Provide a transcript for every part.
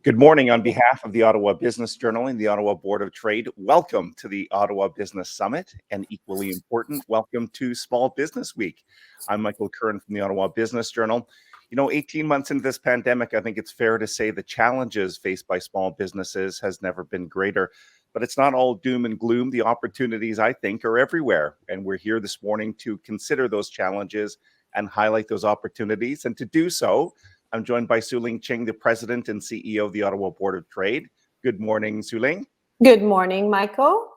Good morning on behalf of the Ottawa Business Journal and the Ottawa Board of Trade. Welcome to the Ottawa Business Summit, and equally important, welcome to Small Business Week. I'm Michael Curran from the Ottawa Business Journal. 18 months into this pandemic, I think it's fair to say the challenges faced by small businesses has never been greater. But it's not all doom and gloom. The opportunities, I think, are everywhere. And we're here this morning to consider those challenges and highlight those opportunities. And to do so, I'm joined by Su-Ling Ching, the President and CEO of the Ottawa Board of Trade. Good morning, Su-Ling. Good morning, Michael.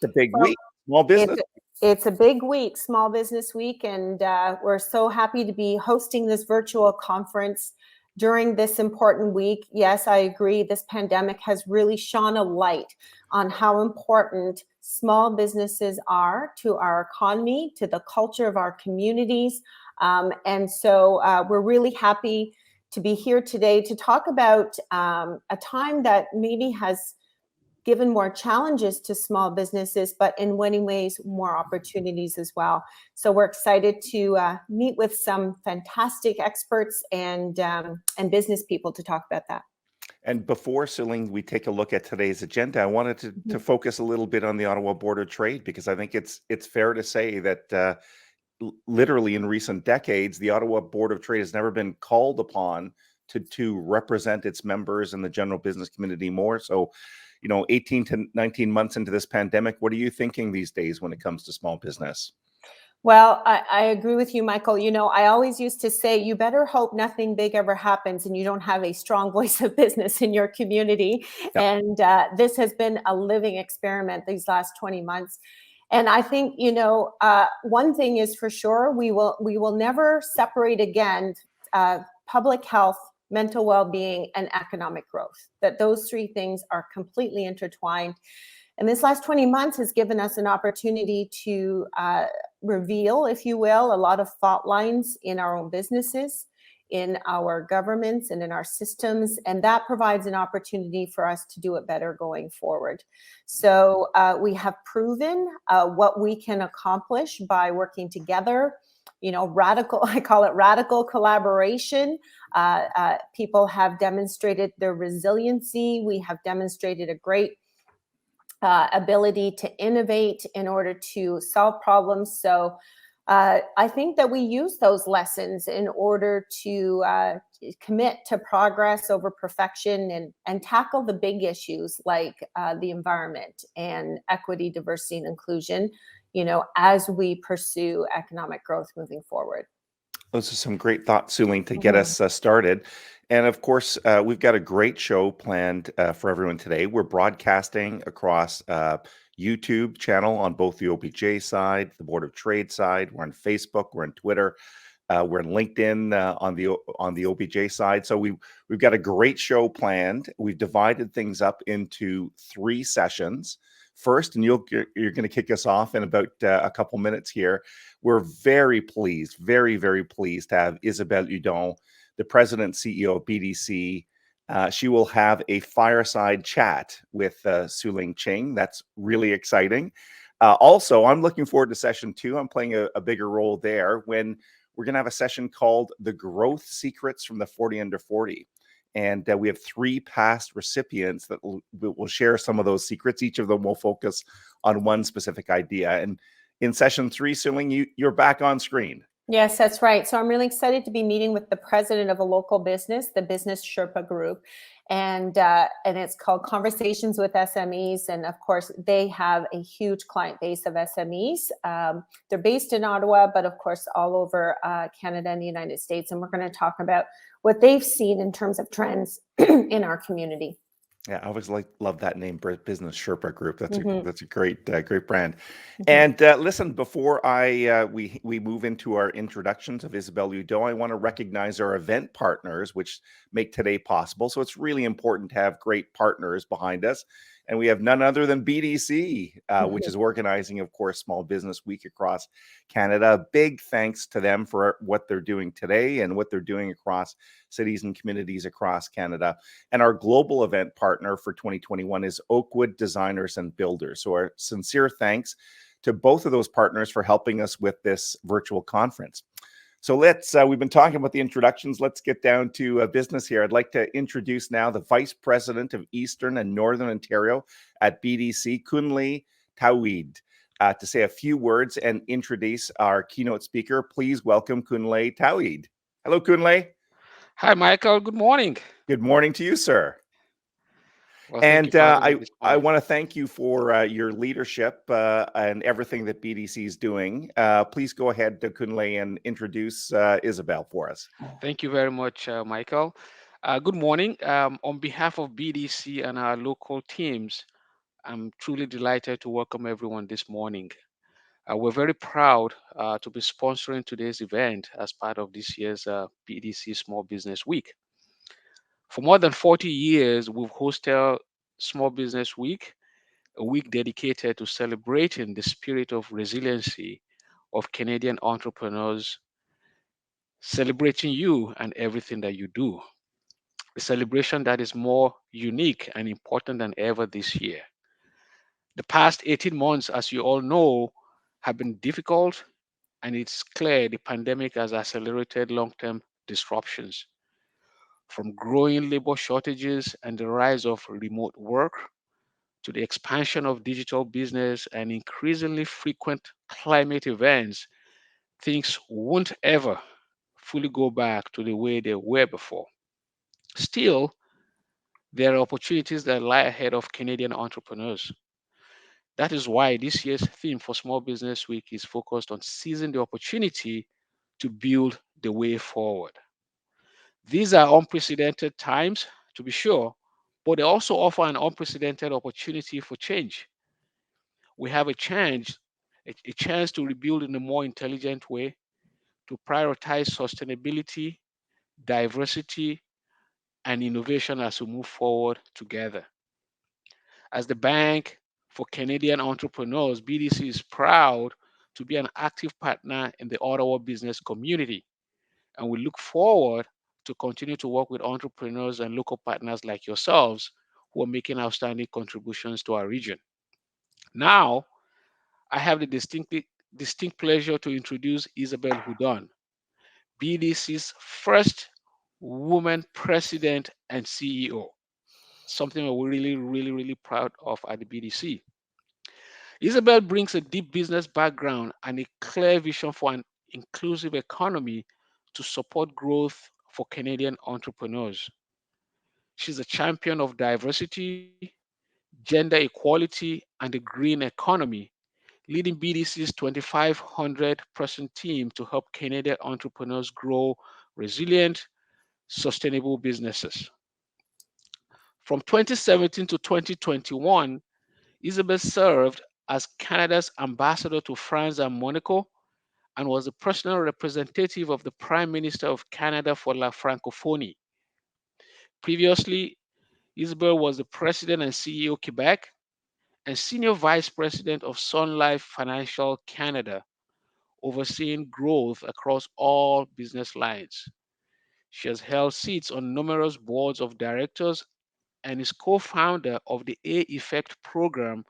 It's a big week, small business. It's a big week, Small Business Week, and we're so happy to be hosting this virtual conference during this important week. Yes, I agree. This pandemic has really shone a light on how important small businesses are to our economy, to the culture of our communities. And so we're really happy to be here today to talk about a time that maybe has given more challenges to small businesses, but in many ways, more opportunities as well. So we're excited to meet with some fantastic experts and business people to talk about that. And before, Su-Ling, we take a look at today's agenda, I wanted to focus a little bit on the Ottawa Board of Trade, because I think it's fair to say that literally in recent decades, the Ottawa Board of Trade has never been called upon to represent its members and the general business community more. So, 18 to 19 months into this pandemic, what are you thinking these days when it comes to small business? Well, I agree with you, Michael. I always used to say, you better hope nothing big ever happens and you don't have a strong voice of business in your community. Yep. And this has been a living experiment these last 20 months. And I think, one thing is for sure, we will never separate again public health, mental well-being, and economic growth. That those three things are completely intertwined. And this last 20 months has given us an opportunity to reveal, if you will, a lot of fault lines in our own businesses, in our governments, and in our systems, and that provides an opportunity for us to do it better going forward. So we have proven what we can accomplish by working together. I call it radical collaboration. People have demonstrated their resiliency. We have demonstrated a great ability to innovate in order to solve problems. So I think that we use those lessons in order to commit to progress over perfection and tackle the big issues like the environment and equity, diversity, and inclusion, as we pursue economic growth moving forward. Those are some great thoughts, Su-Ling, to get us started. And of course, we've got a great show planned for everyone today. We're broadcasting across YouTube channel on both the OBJ side, the Board of Trade side. We're on Facebook, we're on Twitter, we're on LinkedIn on the OBJ side. So we've got a great show planned. We've divided things up into 3 sessions. First, and you're going to kick us off in about a couple minutes here. We're very pleased, very, very pleased to have Isabelle Hudon, the President and CEO of BDC. She will have a fireside chat with Su-Ling Ching. That's really exciting. Also, I'm looking forward to session 2. I'm playing a bigger role there when we're going to have a session called The Growth Secrets from the 40 Under 40. And we have 3 past recipients that will share some of those secrets. Each of them will focus on one specific idea. And in session 3, Su-Ling, you're back on screen. Yes, that's right. So I'm really excited to be meeting with the president of a local business, the Business Sherpa Group. And it's called Conversations with SMEs. And of course, they have a huge client base of SMEs. They're based in Ottawa, but of course, all over Canada and the United States. And we're going to talk about what they've seen in terms of trends in our community. Yeah, I always love that name, Business Sherpa Group. That's a great brand. And listen, before we move into our introductions of Isabelle Hudon, I want to recognize our event partners, which make today possible. So it's really important to have great partners behind us. And we have none other than BDC, which is organizing, of course, Small Business Week across Canada. Big thanks to them for what they're doing today and what they're doing across cities and communities across Canada. And our global event partner for 2021 is Oakwood Designers and Builders. So our sincere thanks to both of those partners for helping us with this virtual conference. So we've been talking about the introductions. Let's get down to business here. I'd like to introduce now the Vice President of Eastern and Northern Ontario at BDC, Kunle Tawid, to say a few words and introduce our keynote speaker. Please welcome Kunle Tawid. Hello, Kunle. Hi, Michael. Good morning. Good morning to you, sir. Well, thank you for having me this I morning. want to thank you for your leadership and everything that BDC is doing. Please go ahead, Kunle, and introduce Isabel for us. Thank you very much, Michael. Good morning. On behalf of BDC and our local teams, I'm truly delighted to welcome everyone this morning. We're very proud to be sponsoring today's event as part of this year's BDC Small Business Week. For more than 40 years, we've hosted Small Business Week, a week dedicated to celebrating the spirit of resiliency of Canadian entrepreneurs, celebrating you and everything that you do. A celebration that is more unique and important than ever this year. The past 18 months, as you all know, have been difficult, and it's clear the pandemic has accelerated long-term disruptions. From growing labor shortages and the rise of remote work to the expansion of digital business and increasingly frequent climate events, things won't ever fully go back to the way they were before. Still, there are opportunities that lie ahead of Canadian entrepreneurs. That is why this year's theme for Small Business Week is focused on seizing the opportunity to build the way forward. These are unprecedented times, to be sure, but they also offer an unprecedented opportunity for change. We have a chance to rebuild in a more intelligent way, to prioritize sustainability, diversity, and innovation as we move forward together. As the Bank for Canadian Entrepreneurs, BDC is proud to be an active partner in the Ottawa business community, and we look forward to continue to work with entrepreneurs and local partners like yourselves who are making outstanding contributions to our region. Now, I have the distinct pleasure to introduce Isabel Hudon, BDC's first woman president and CEO, something that we're really proud of at the BDC. Isabel brings a deep business background and a clear vision for an inclusive economy to support growth for Canadian entrepreneurs. She's a champion of diversity, gender equality, and the green economy, leading BDC's 2,500 person team to help Canadian entrepreneurs grow resilient, sustainable businesses. From 2017 to 2021, Isabel served as Canada's ambassador to France and Monaco and was the personal representative of the Prime Minister of Canada for La Francophonie. Previously, Isabel was the president and CEO of Quebec and senior vice president of Sun Life Financial Canada, overseeing growth across all business lines. She has held seats on numerous boards of directors and is co-founder of the A Effect program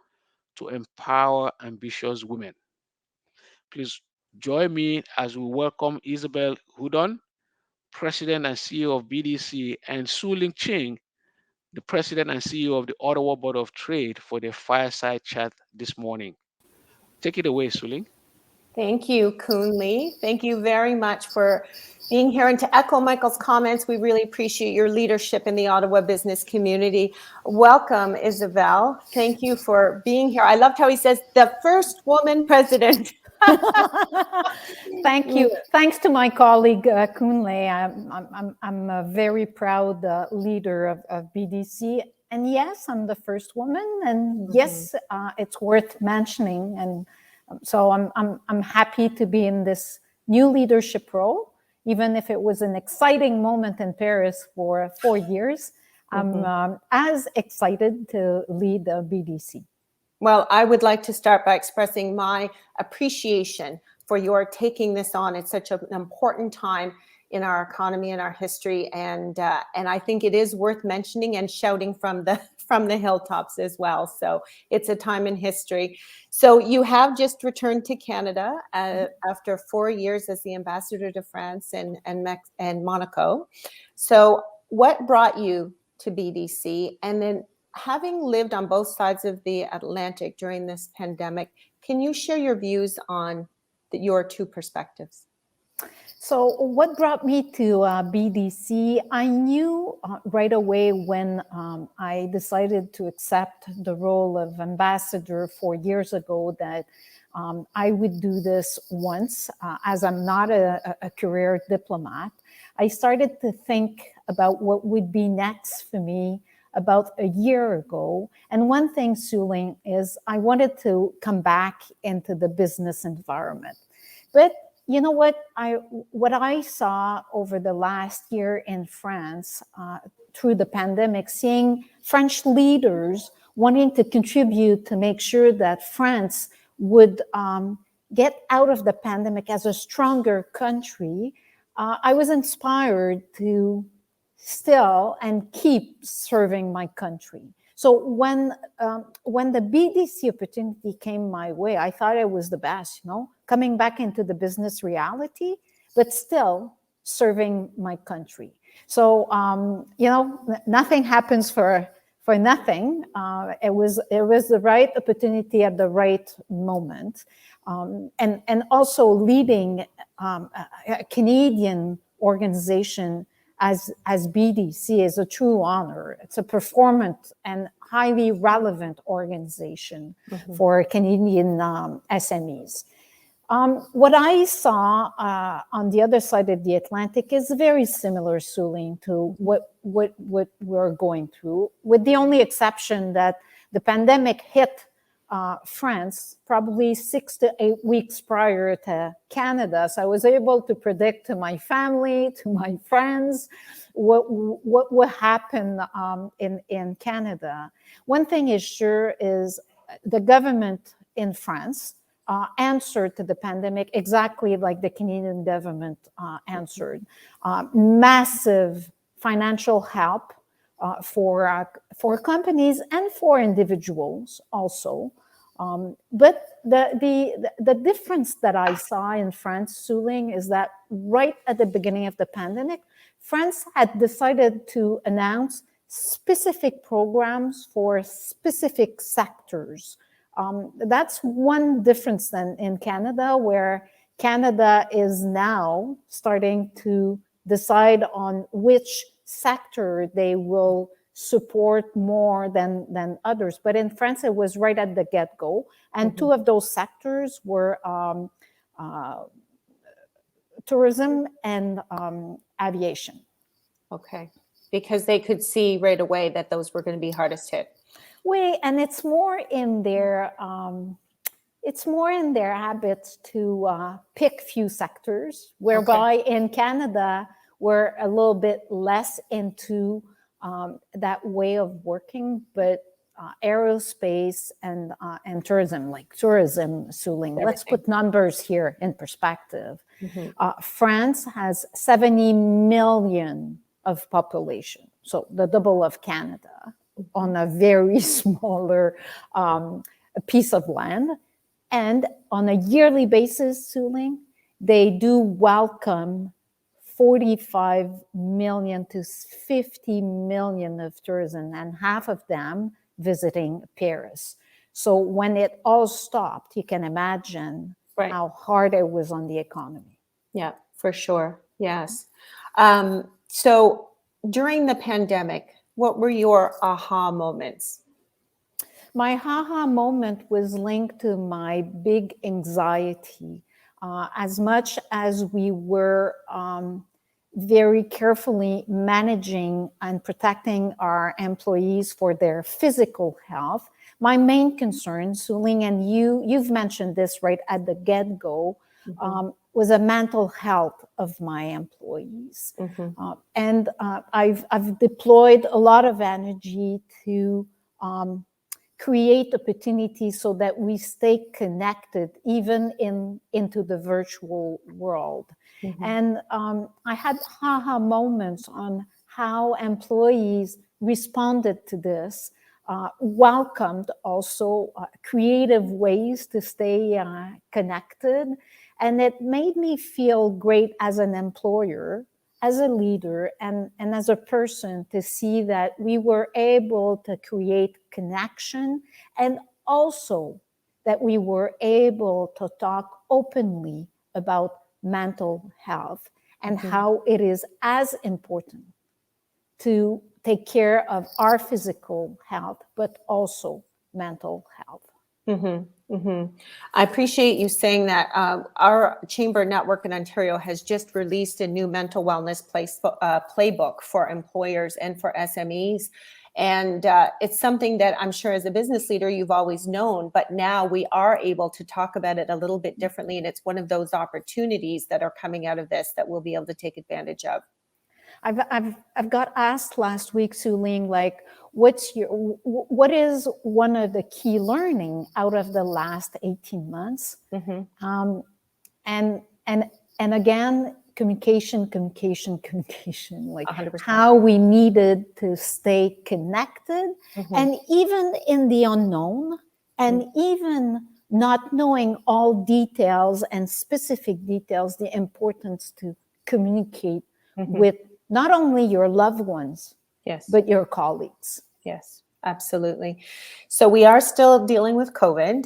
to empower ambitious women. Please join me as we welcome Isabel Hudon, President and CEO of BDC, and Su Ling Ching, the President and CEO of the Ottawa Board of Trade, for their fireside chat this morning. Take it away, Su Ling. Thank you, Kunle. Thank you very much for being here. And to echo Michael's comments, we really appreciate your leadership in the Ottawa business community. Welcome, Isabel. Thank you for being here. I loved how he says the first woman president. Thank you. Thanks to my colleague Kunle. I'm a very proud leader of BDC. And yes, I'm the first woman. And yes, it's worth mentioning. And so I'm happy to be in this new leadership role, even if it was an exciting moment in Paris for 4 years. I'm as excited to lead the BDC. Well, I would like to start by expressing my appreciation for your taking this on at such an important time in our economy and our history, and I think it is worth mentioning and shouting from the hilltops as well. So it's a time in history. So you have just returned to Canada after 4 years as the ambassador to France and Monaco. So what brought you to BDC? And then, having lived on both sides of the Atlantic during this pandemic, can you share your views on your two perspectives? So what brought me to BDC, I knew right away when I decided to accept the role of ambassador 4 years ago that I would do this once, as I'm not a career diplomat. I started to think about what would be next for me about a year ago. And one thing, Suling, is I wanted to come back into the business environment. But you know what I saw over the last year in France through the pandemic, seeing French leaders wanting to contribute to make sure that France would get out of the pandemic as a stronger country, I was inspired to still and keep serving my country. So when the BDC opportunity came my way, I thought it was the best, coming back into the business reality, but still serving my country. So, nothing happens for nothing. It was the right opportunity at the right moment. And also leading a Canadian organization as BDC is a true honor. It's a performant and highly relevant organization for Canadian SMEs. What I saw on the other side of the Atlantic is very similar, Suling, to what we're going through, with the only exception that the pandemic hit France probably 6 to 8 weeks prior to Canada. So I was able to predict to my family, to my friends, what would happen in Canada. One thing is sure is the government in France answered to the pandemic exactly like the Canadian government answered. Massive financial help for companies and for individuals also. But the difference that I saw in France, Suling, is that right at the beginning of the pandemic, France had decided to announce specific programs for specific sectors. That's one difference than in Canada, where Canada is now starting to decide on which sector they will support more than others. But in France, it was right at the get-go. And two of those sectors were tourism and aviation. Okay, because they could see right away that those were going to be hardest hit. And it's more in their habits to pick few sectors, whereby in Canada we're a little bit less into that way of working, but aerospace and tourism, like tourism, Suling. Let's put numbers here in perspective. France has 70 million of population, so the double of Canada on a very smaller piece of land. And on a yearly basis, Suling, they do welcome 45 million to 50 million of tourism, and half of them visiting Paris. So when it all stopped, you can imagine how hard it was on the economy. Yeah, for sure. Yes. So during the pandemic, what were your aha moments? My aha moment was linked to my big anxiety. As much as we were very carefully managing and protecting our employees for their physical health, my main concern, Suling, and you've mentioned this right at the get-go, was the mental health of my employees. And I've deployed a lot of energy to create opportunities so that we stay connected even into the virtual world. And I had aha moments on how employees responded to this, welcomed also creative ways to stay connected. And it made me feel great as an employer, as a leader, and as a person, to see that we were able to create connection, and also that we were able to talk openly about mental health and how it is as important to take care of our physical health, but also mental health. I appreciate you saying that. Our chamber network in Ontario has just released a new mental wellness playbook for employers and for SMEs. And it's something that I'm sure as a business leader, you've always known, but now we are able to talk about it a little bit differently. And it's one of those opportunities that are coming out of this that we'll be able to take advantage of. I've got asked last week, Suling, like, what is one of the key learning out of the last 18 months? And again, communication, like 100%. how we needed to stay connected, and even in the unknown, and even not knowing all details and specific details, the importance to communicate with not only your loved ones, but your colleagues. Yes, absolutely. So we are still dealing with COVID,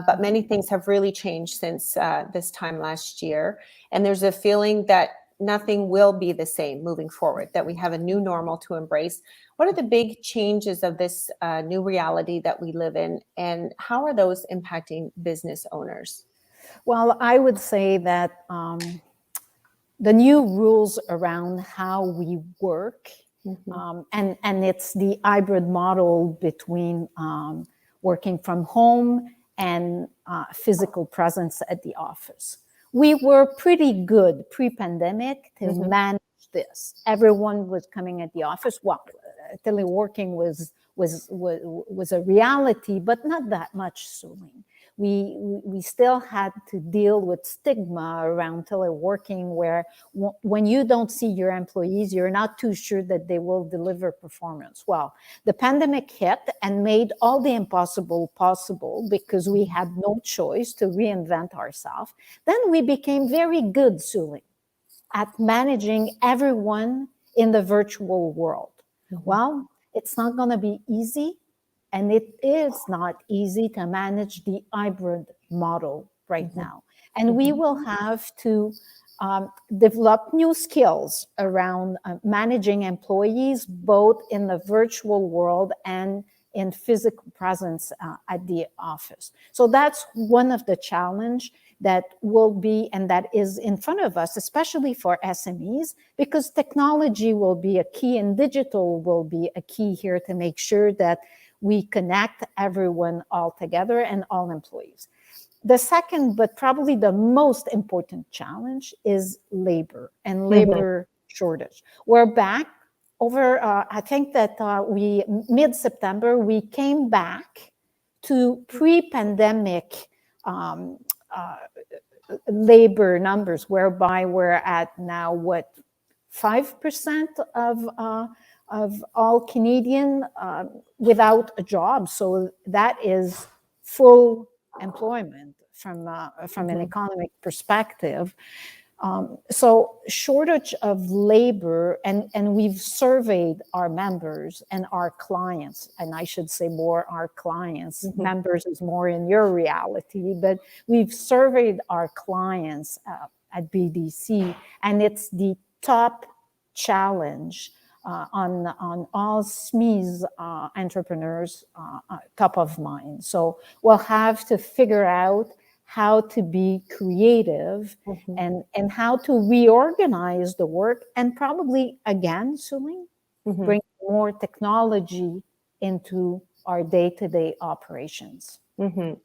but many things have really changed since this time last year. And there's a feeling that nothing will be the same moving forward, that we have a new normal to embrace. What are the big changes of this new reality that we live in, and how are those impacting business owners? Well, I would say that the new rules around how we work, and it's the hybrid model between working from home and physical presence at the office. We were pretty good pre-pandemic to manage this. Everyone was coming at the office. Well, teleworking was a reality, but not that much sooner. We still had to deal with stigma around teleworking, where when you don't see your employees, you're not too sure that they will deliver performance. Well, the pandemic hit and made all the impossible possible, because we had no choice to reinvent ourselves. Then we became very good, Suli, at managing everyone in the virtual world. Well, it's not going to be easy. And it is not easy to manage the hybrid model right now. And we will have to develop new skills around managing employees, both in the virtual world and in physical presence at the office. So that's one of the challenge that will be, and that is in front of us, especially for SMEs, because technology will be a key and digital will be a key here to make sure that we connect everyone all together and all employees. The second, but probably the most important challenge, is labor and labor shortage. We're back over, I think that mid-September, we came back to pre-pandemic labor numbers, whereby we're at now, 5% of all Canadian without a job. So that is full employment from an economic perspective. So shortage of labor, and we've surveyed our members and our clients, and I should say more our clients. Members is more in your reality, but we've surveyed our clients at BDC, and it's the top challenge on all Smes entrepreneurs top of mind. So we'll have to figure out how to be creative and how to reorganize the work, and probably, again, Suling, bring more technology into our day-to-day operations. I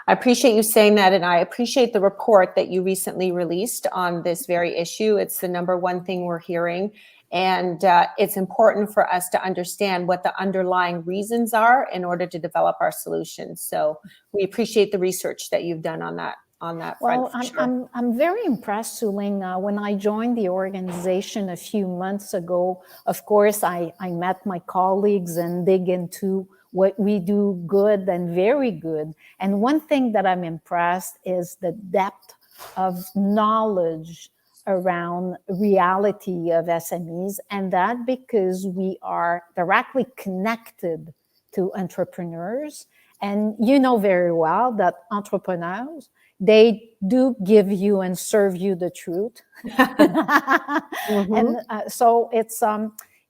appreciate you saying that, and I appreciate the report that you recently released on this very issue. It's the number one thing we're hearing, And it's important for us to understand what the underlying reasons are in order to develop our solutions. So we appreciate the research that you've done on that Well, front. Sure. I'm very impressed, Suling. When I joined the organization a few months ago, of course, I met my colleagues and dig into what we do good and very good. And one thing that I'm impressed is the depth of knowledge around reality of SMEs, and that because we are directly connected to entrepreneurs. And you know very well that entrepreneurs, they do give you and serve you the truth. And so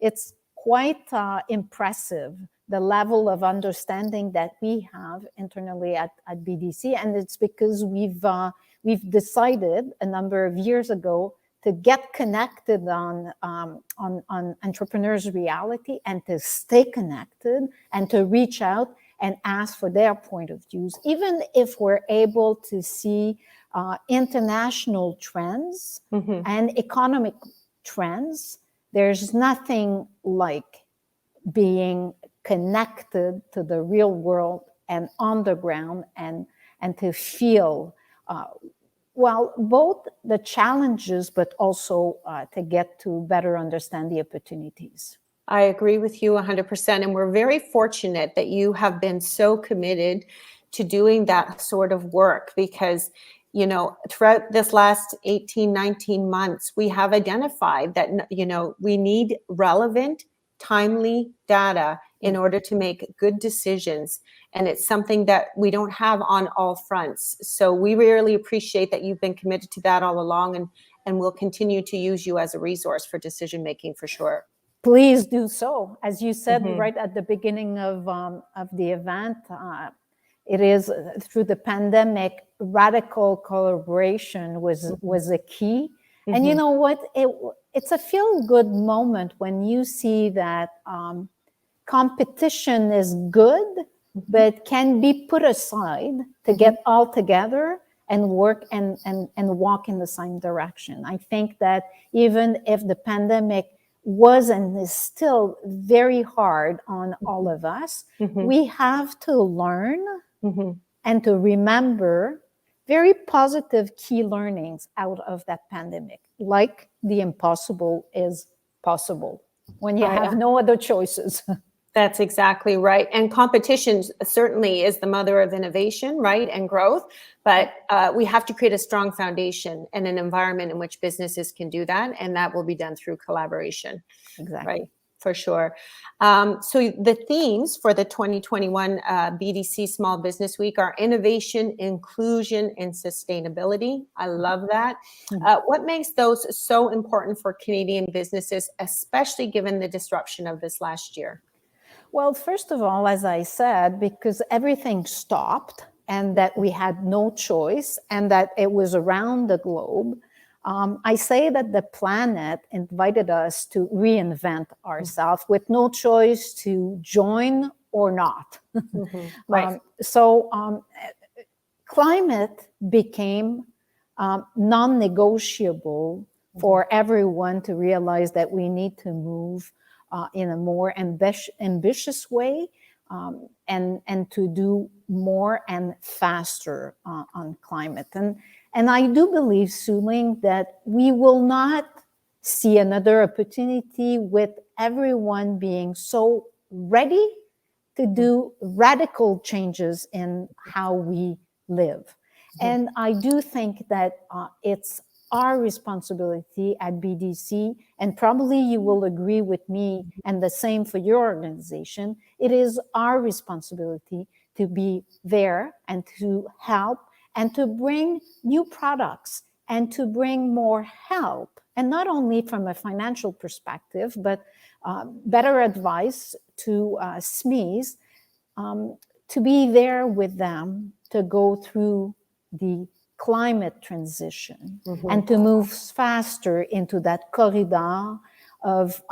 it's quite impressive, the level of understanding that we have internally at BDC. And it's because we've decided a number of years ago to get connected on entrepreneurs' reality and to stay connected and to reach out and ask for their point of views. Even if we're able to see international trends and economic trends, there's nothing like being connected to the real world and on the ground and to feel, well, both the challenges, but also to get to better understand the opportunities. I agree with you 100%. And we're very fortunate that you have been so committed to doing that sort of work because, you know, throughout this last 18, 19 months, we have identified that, you know, we need relevant, timely data in order to make good decisions. And it's something that we don't have on all fronts. So we really appreciate that you've been committed to that all along, and we'll continue to use you as a resource for decision making for sure. Please do so. As you said right at the beginning of the event, it is through the pandemic, radical collaboration was a key. And you know what? It's a feel-good moment when you see that competition is good, but can be put aside to get all together and work and walk in the same direction. I think that even if the pandemic was and is still very hard on all of us, we have to learn and to remember very positive key learnings out of that pandemic, like the impossible is possible when you have no other choices. That's exactly right. And competition certainly is the mother of innovation, right, and growth. But we have to create a strong foundation and an environment in which businesses can do that. And that will be done through collaboration. Exactly. Right, for sure. So the themes for the 2021 BDC Small Business Week are innovation, inclusion, and sustainability. I love that. What makes those so important for Canadian businesses, especially given the disruption of this last year? Well, first of all, as I said, because everything stopped and that we had no choice and that it was around the globe, I say that the planet invited us to reinvent ourselves with no choice to join or not. Right. So climate became non-negotiable for everyone to realize that we need to move in a more ambitious way and to do more and faster on climate. And I do believe, Suling, that we will not see another opportunity with everyone being so ready to do radical changes in how we live. And I do think that it's our responsibility at BDC, and probably you will agree with me, and the same for your organization, it is our responsibility to be there and to help and to bring new products and to bring more help. And not only from a financial perspective, but better advice to Smes, to be there with them to go through the climate transition and to move faster into that corridor of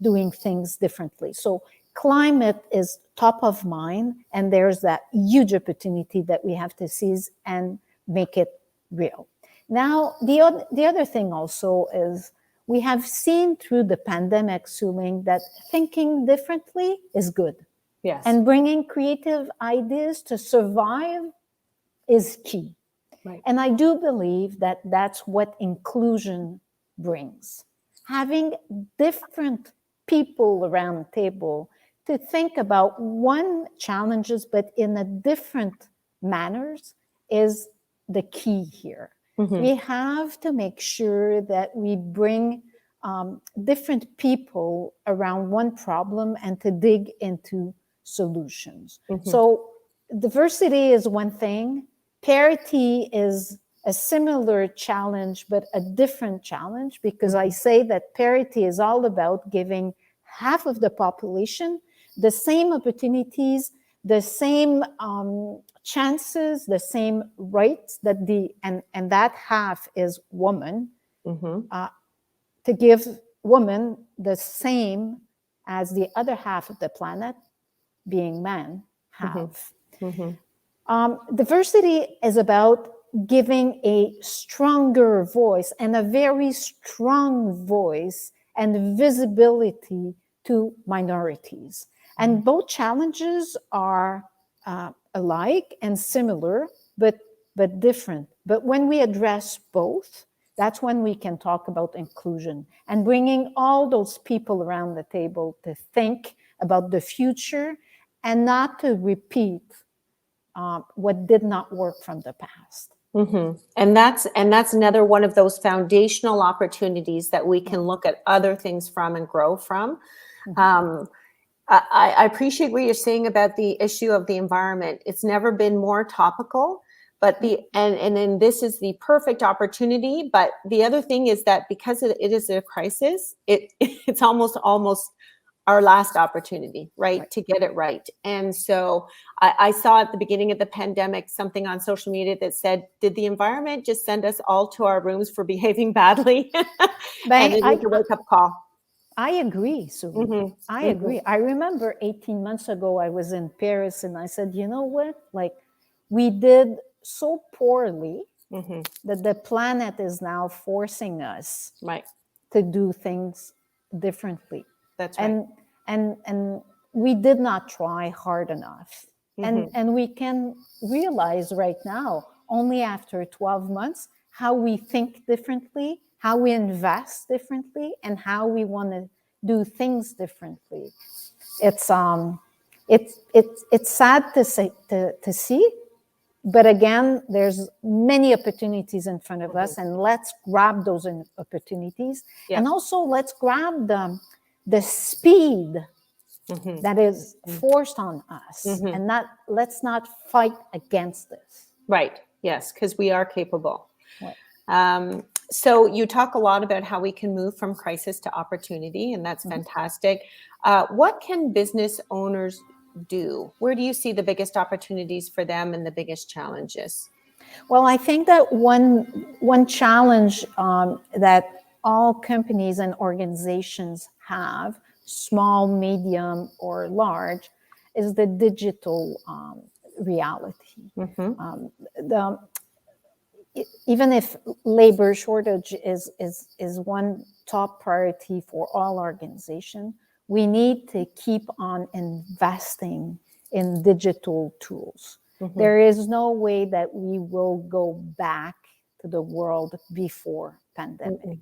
doing things differently. So climate is top of mind, and there's that huge opportunity that we have to seize and make it real. Now, the other thing also is we have seen through the pandemic, Suling, that thinking differently is good. Yes. And bringing creative ideas to survive is key. Right. And I do believe that that's what inclusion brings. Having different people around the table to think about one challenges, but in a different manners, is the key here. We have to make sure that we bring different people around one problem and to dig into solutions. So diversity is one thing. Parity is a similar challenge, but a different challenge, because I say that parity is all about giving half of the population the same opportunities, the same chances, the same rights that and that half is woman, to give women the same as the other half of the planet, being men, have. Diversity is about giving a stronger voice, and a very strong voice and visibility to minorities. And both challenges are alike and similar, but different. But when we address both, that's when we can talk about inclusion and bringing all those people around the table to think about the future and not to repeat what did not work from the past. And that's another one of those foundational opportunities that we can look at other things from and grow from. I appreciate what you're saying about the issue of the environment. It's never been more topical, but and then this is the perfect opportunity. But the other thing is that because it is a crisis, it's almost our last opportunity, right, to get it right. And so I saw at the beginning of the pandemic something on social media that said, did the environment just send us all to our rooms for behaving badly? And it was a wake-up call. I agree, Sue. I agree. I remember 18 months ago, I was in Paris and I said, you know what? Like, we did so poorly that the planet is now forcing us to do things differently. That's right. And we did not try hard enough. And we can realize right now, only after 12 months, how we think differently, how we invest differently, and how we want to do things differently. It's sad to see, but again, there's many opportunities in front of us, and let's grab those opportunities, and also let's grab the speed that is forced on us, and let's not fight against this. Right. Yes, because we are capable. Right. So you talk a lot about how we can move from crisis to opportunity, and that's fantastic. What can business owners do? Where do you see the biggest opportunities for them and the biggest challenges? Well, I think that one challenge that all companies and organizations have, small, medium, or large, is the digital reality. Even if labor shortage is one top priority for all organizations, we need to keep on investing in digital tools. There is no way that we will go back to the world before pandemic.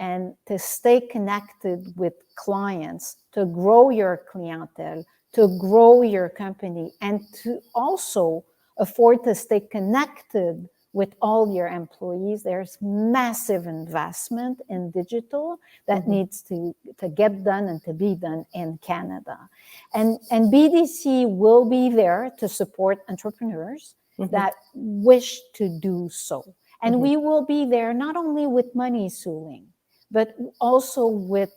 And to stay connected with clients, to grow your clientele, to grow your company, and to also afford to stay connected with all your employees, there's massive investment in digital that needs to get done and to be done in Canada. And BDC will be there to support entrepreneurs that wish to do so. And we will be there not only with money, Suling, but also with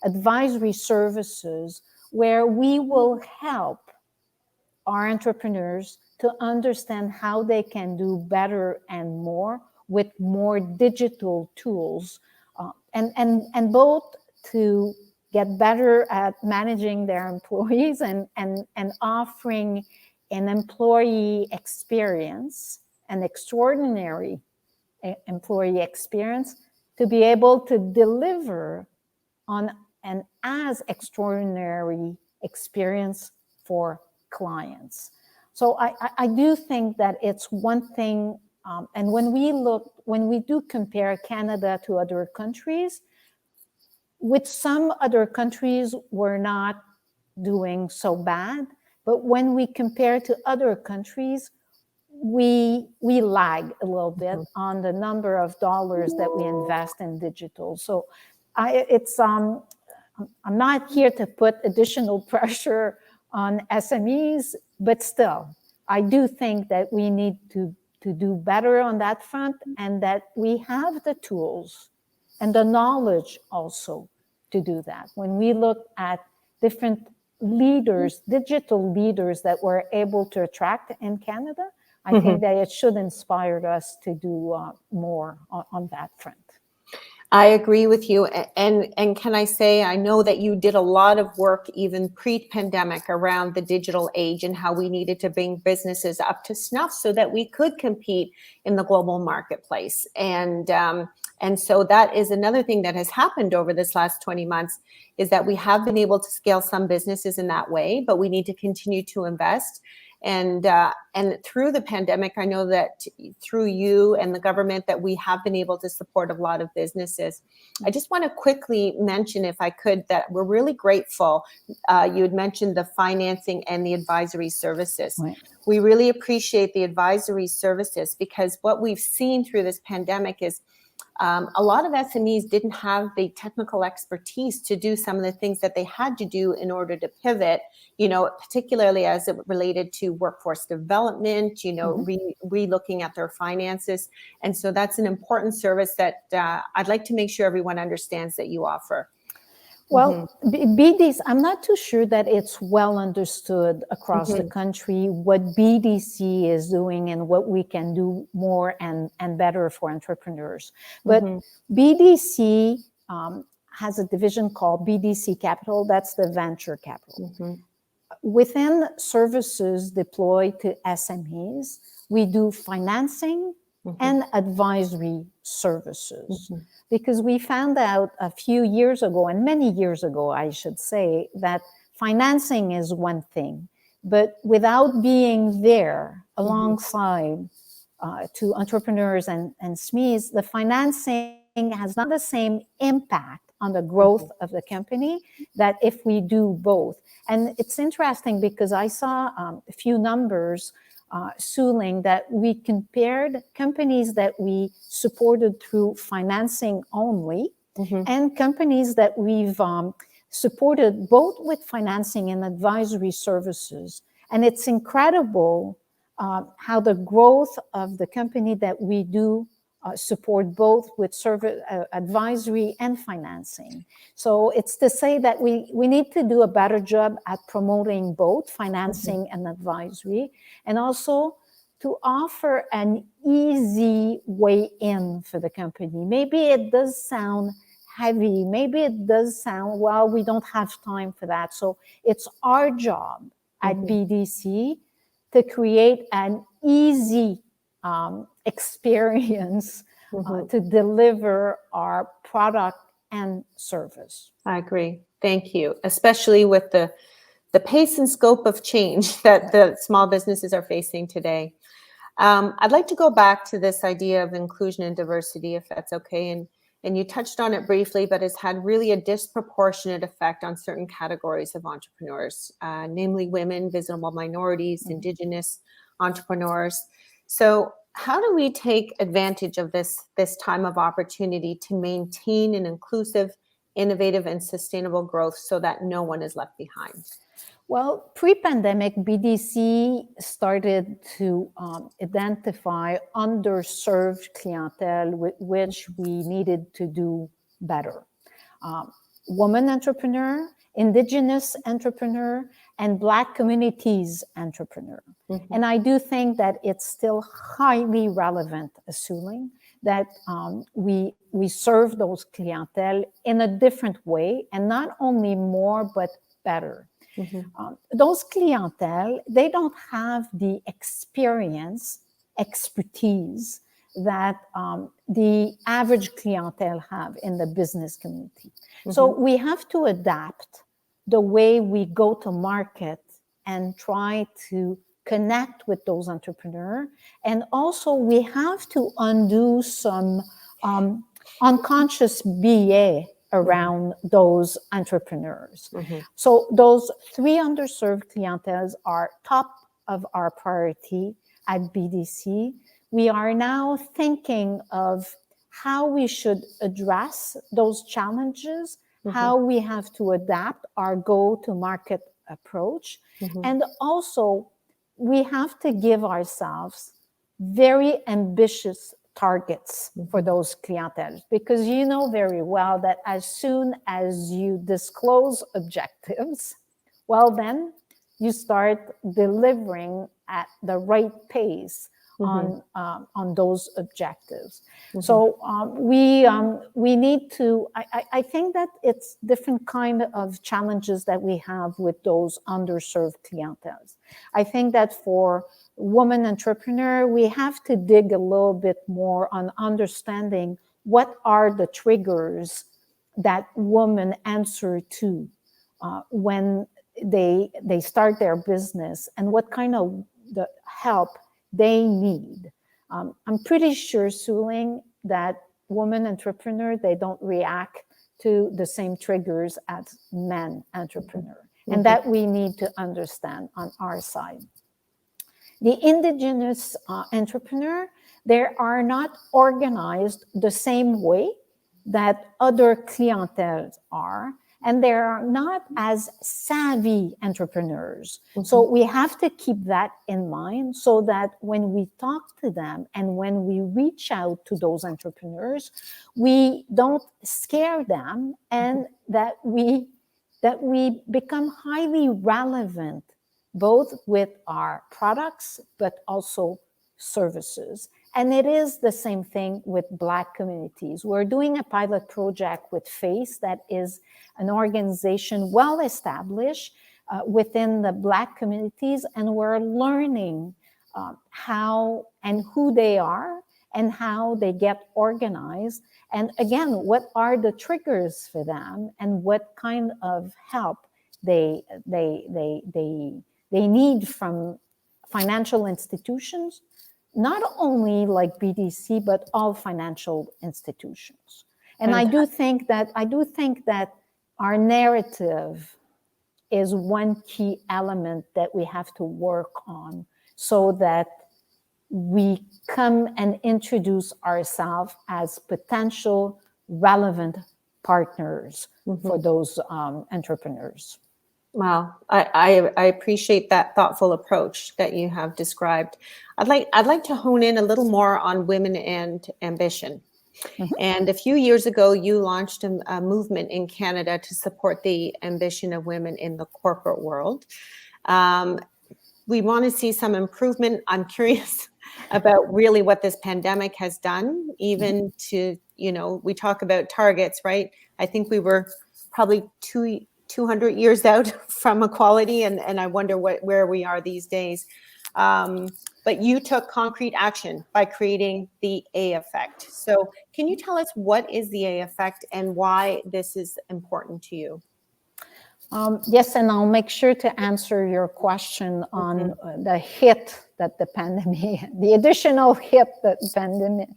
advisory services where we will help our entrepreneurs to understand how they can do better and more with more digital tools, and both to get better at managing their employees and offering an employee experience, an extraordinary employee experience, to be able to deliver on an as extraordinary experience for clients. So I do think that it's one thing, and when we do compare Canada to other countries, with some other countries, we're not doing so bad. But when we compare to other countries, we lag a little bit on the number of dollars that we invest in digital. So I'm not here to put additional pressure on SMEs, but still, I do think that we need to do better on that front, and that we have the tools and the knowledge also to do that. When we look at different leaders, digital leaders that we're able to attract in Canada, I think that it should inspire us to do more on that front. I agree with you. And can I say, I know that you did a lot of work even pre-pandemic around the digital age and how we needed to bring businesses up to snuff so that we could compete in the global marketplace. And so that is another thing that has happened over this last 20 months, is that we have been able to scale some businesses in that way, but we need to continue to invest. And through the pandemic, I know that through you and the government that we have been able to support a lot of businesses. I just want to quickly mention, if I could, that we're really grateful. You had mentioned the financing and the advisory services. Right. We really appreciate the advisory services, because what we've seen through this pandemic is a lot of SMEs didn't have the technical expertise to do some of the things that they had to do in order to pivot, particularly as it related to workforce development, re-looking at their finances. And so that's an important service that I'd like to make sure everyone understands that you offer. Well, BDC, I'm not too sure that it's well understood across the country what BDC is doing and what we can do more and better for entrepreneurs. But BDC has a division called BDC Capital. That's the venture capital. Within services deployed to SMEs, we do financing and advisory services. Because we found out a few years ago, and many years ago, I should say, that financing is one thing, but without being there alongside to entrepreneurs and SMEs, the financing has not the same impact on the growth of the company that if we do both. And it's interesting because I saw a few numbers, Suling, that we compared companies that we supported through financing only and companies that we've supported both with financing and advisory services. And it's incredible how the growth of the company that we do support both with service, advisory and financing. So it's to say that we need to do a better job at promoting both financing and advisory, and also to offer an easy way in for the company. Maybe it does sound heavy. Maybe it does sound, well, we don't have time for that. So it's our job at BDC to create an easy experience to deliver our product and service. I agree. Thank you. Especially with the pace and scope of change that the small businesses are facing today. I'd like to go back to this idea of inclusion and diversity, if that's okay. And you touched on it briefly, but it's had really a disproportionate effect on certain categories of entrepreneurs, namely women, visible minorities, Indigenous entrepreneurs. So how do we take advantage of this time of opportunity to maintain an inclusive, innovative, and sustainable growth so that no one is left behind? Well, pre-pandemic, BDC started to identify underserved clientele with which we needed to do better. Woman entrepreneur, Indigenous entrepreneur, and Black communities entrepreneur. And I do think that it's still highly relevant, assuming that we serve those clientele in a different way, and not only more, but better. Those clientele, they don't have the experience, expertise that the average clientele have in the business community. So we have to adapt the way we go to market and try to connect with those entrepreneurs. And also we have to undo some unconscious BA around those entrepreneurs. So those 3 underserved clienteles are top of our priority at BDC. We are now thinking of how we should address those challenges, how we have to adapt our go-to-market approach. And also, we have to give ourselves very ambitious targets for those clienteles, because you know very well that as soon as you disclose objectives, well, then you start delivering at the right pace on those objectives. So we need to, I think that it's different kind of challenges that we have with those underserved clienteles. I think that for women entrepreneur, we have to dig a little bit more on understanding what are the triggers that women answer to when they start their business, and what kind of the help they need. I'm pretty sure, Suling, that women entrepreneurs, they don't react to the same triggers as men entrepreneurs, and that we need to understand on our side. The indigenous entrepreneur, they are not organized the same way that other clienteles are, and they are not as savvy entrepreneurs. So we have to keep that in mind, so that when we talk to them and when we reach out to those entrepreneurs, we don't scare them, and that we become highly relevant, both with our products, but also services. And it is the same thing with Black communities. We're doing a pilot project with FACE, that is an organization well established within the Black communities, and we're learning how and who they are and how they get organized. And again, what are the triggers for them, and what kind of help they need from financial institutions, not only like BDC, but all financial institutions. And I do think that our narrative is one key element that we have to work on, so that we come and introduce ourselves as potential relevant partners for those entrepreneurs. Wow, I appreciate that thoughtful approach that you have described. I'd like to hone in a little more on women and ambition. And a few years ago, you launched a movement in Canada to support the ambition of women in the corporate world. We want to see some improvement. I'm curious about really what this pandemic has done, even to, we talk about targets, right? I think we were probably 200 years out from equality, and I wonder where we are these days. But you took concrete action by creating the A Effect. So can you tell us what is the A Effect and why this is important to you? Yes, and I'll make sure to answer your question on the hit that the pandemic, the additional hit that the pandemic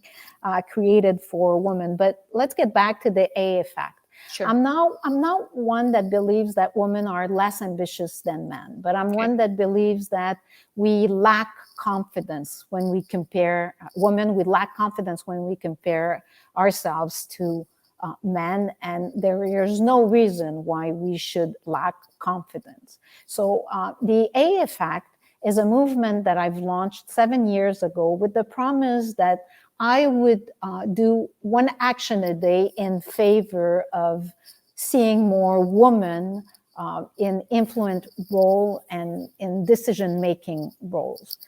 created for women. But let's get back to the A Effect. Sure. I'm not one that believes that women are less ambitious than men, but I'm one that believes that we lack confidence when we compare women. We lack confidence when we compare ourselves to men, and there is no reason why we should lack confidence. So the A Effect is a movement that I've launched 7 years ago with the promise that I would do one action a day in favor of seeing more women in influent role and in decision-making roles.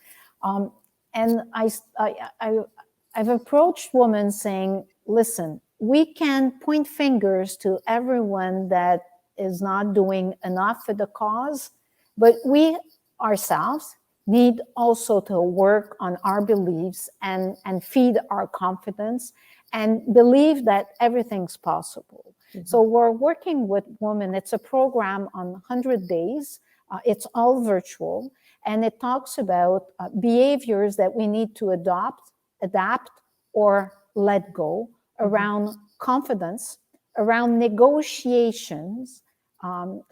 And I've approached women saying, listen, we can point fingers to everyone that is not doing enough for the cause, but we ourselves need also to work on our beliefs and feed our confidence and believe that everything's possible. So we're working with women. It's a program on 100 days. It's all virtual, and it talks about behaviors that we need to adapt, or let go around confidence, around negotiations,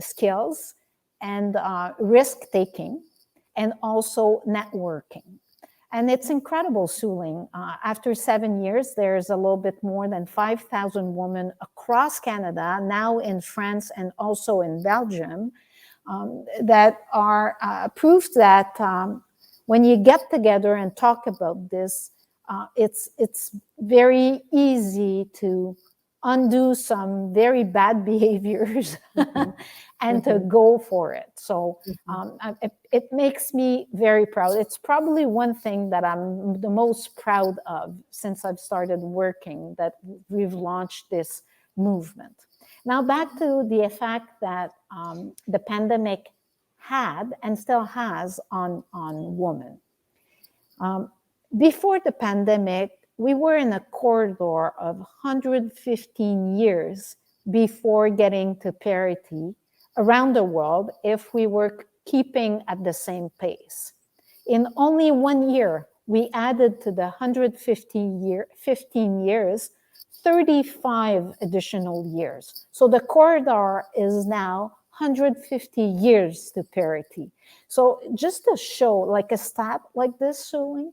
skills, and risk-taking, and also networking. And it's incredible, Suling. After 7 years, there's a little bit more than 5,000 women across Canada, now in France and also in Belgium, that are proof that when you get together and talk about this, it's very easy to undo some very bad behaviors and to go for it. So it makes me very proud. It's probably one thing that I'm the most proud of since I've started working, that we've launched this movement. Now back to the effect that the pandemic had and still has on women. Before the pandemic, we were in a corridor of 115 years before getting to parity around the world if we were keeping at the same pace. In only 1 year, we added to the 15 years, 35 additional years. So the corridor is now 150 years to parity. So just to show, like a stat like this, Suling,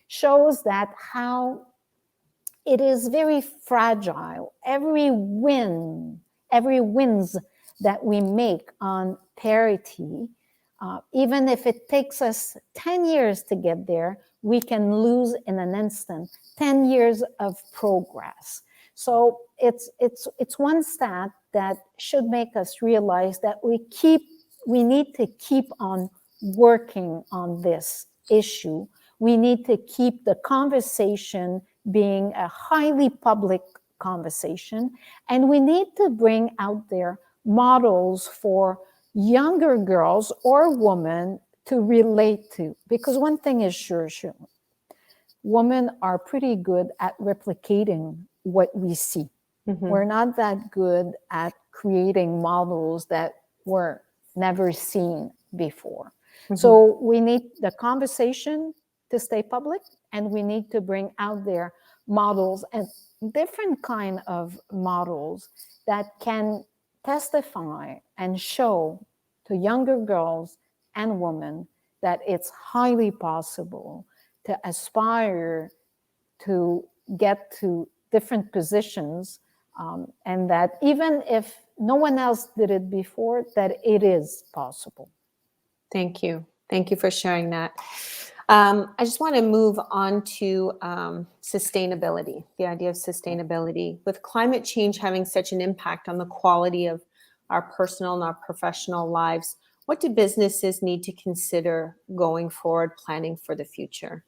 shows that how it is very fragile. Every wins that we make on parity, even if it takes us 10 years to get there, we can lose in an instant 10 years of progress. So it's one stat that should make us realize that we need to keep on working on this issue. We need to keep the conversation being a highly public conversation, and we need to bring out there models for younger girls or women to relate to. Because one thing is sure, women are pretty good at replicating what we see. We're not that good at creating models that were never seen before. So we need the conversation to stay public, and we need to bring out there models and different kind of models that can testify and show to younger girls and women that it's highly possible to aspire to get to different positions, and that even if no one else did it before, that it is possible. Thank you. Thank you for sharing that. I just want to move on to sustainability, the idea of sustainability. With climate change having such an impact on the quality of our personal and our professional lives, what do businesses need to consider going forward, planning for the future?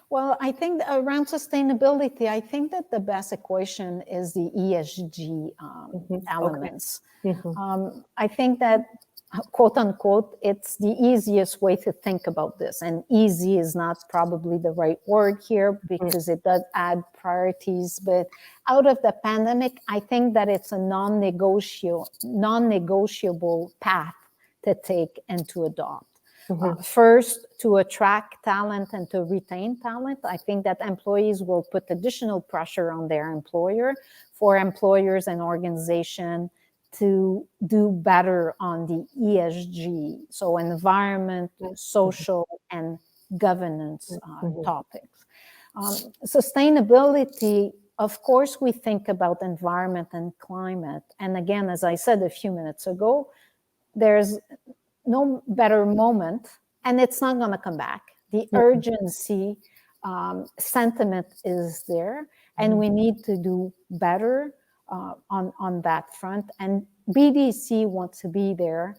Well, I think around sustainability, I think that the best equation is the ESG elements. I think that, quote unquote, it's the easiest way to think about this. And easy is not probably the right word here because it does add priorities. But out of the pandemic, I think that it's a non-negotiable path to take and to adopt. First, to attract talent and to retain talent. I think that employees will put additional pressure on their employer, for employers and organizations to do better on the ESG, so environment, social, and governance topics. Sustainability, of course, we think about environment and climate. And again, as I said a few minutes ago, there's no better moment, and it's not going to come back. The urgency sentiment is there, and we need to do better on that front. And BDC wants to be there,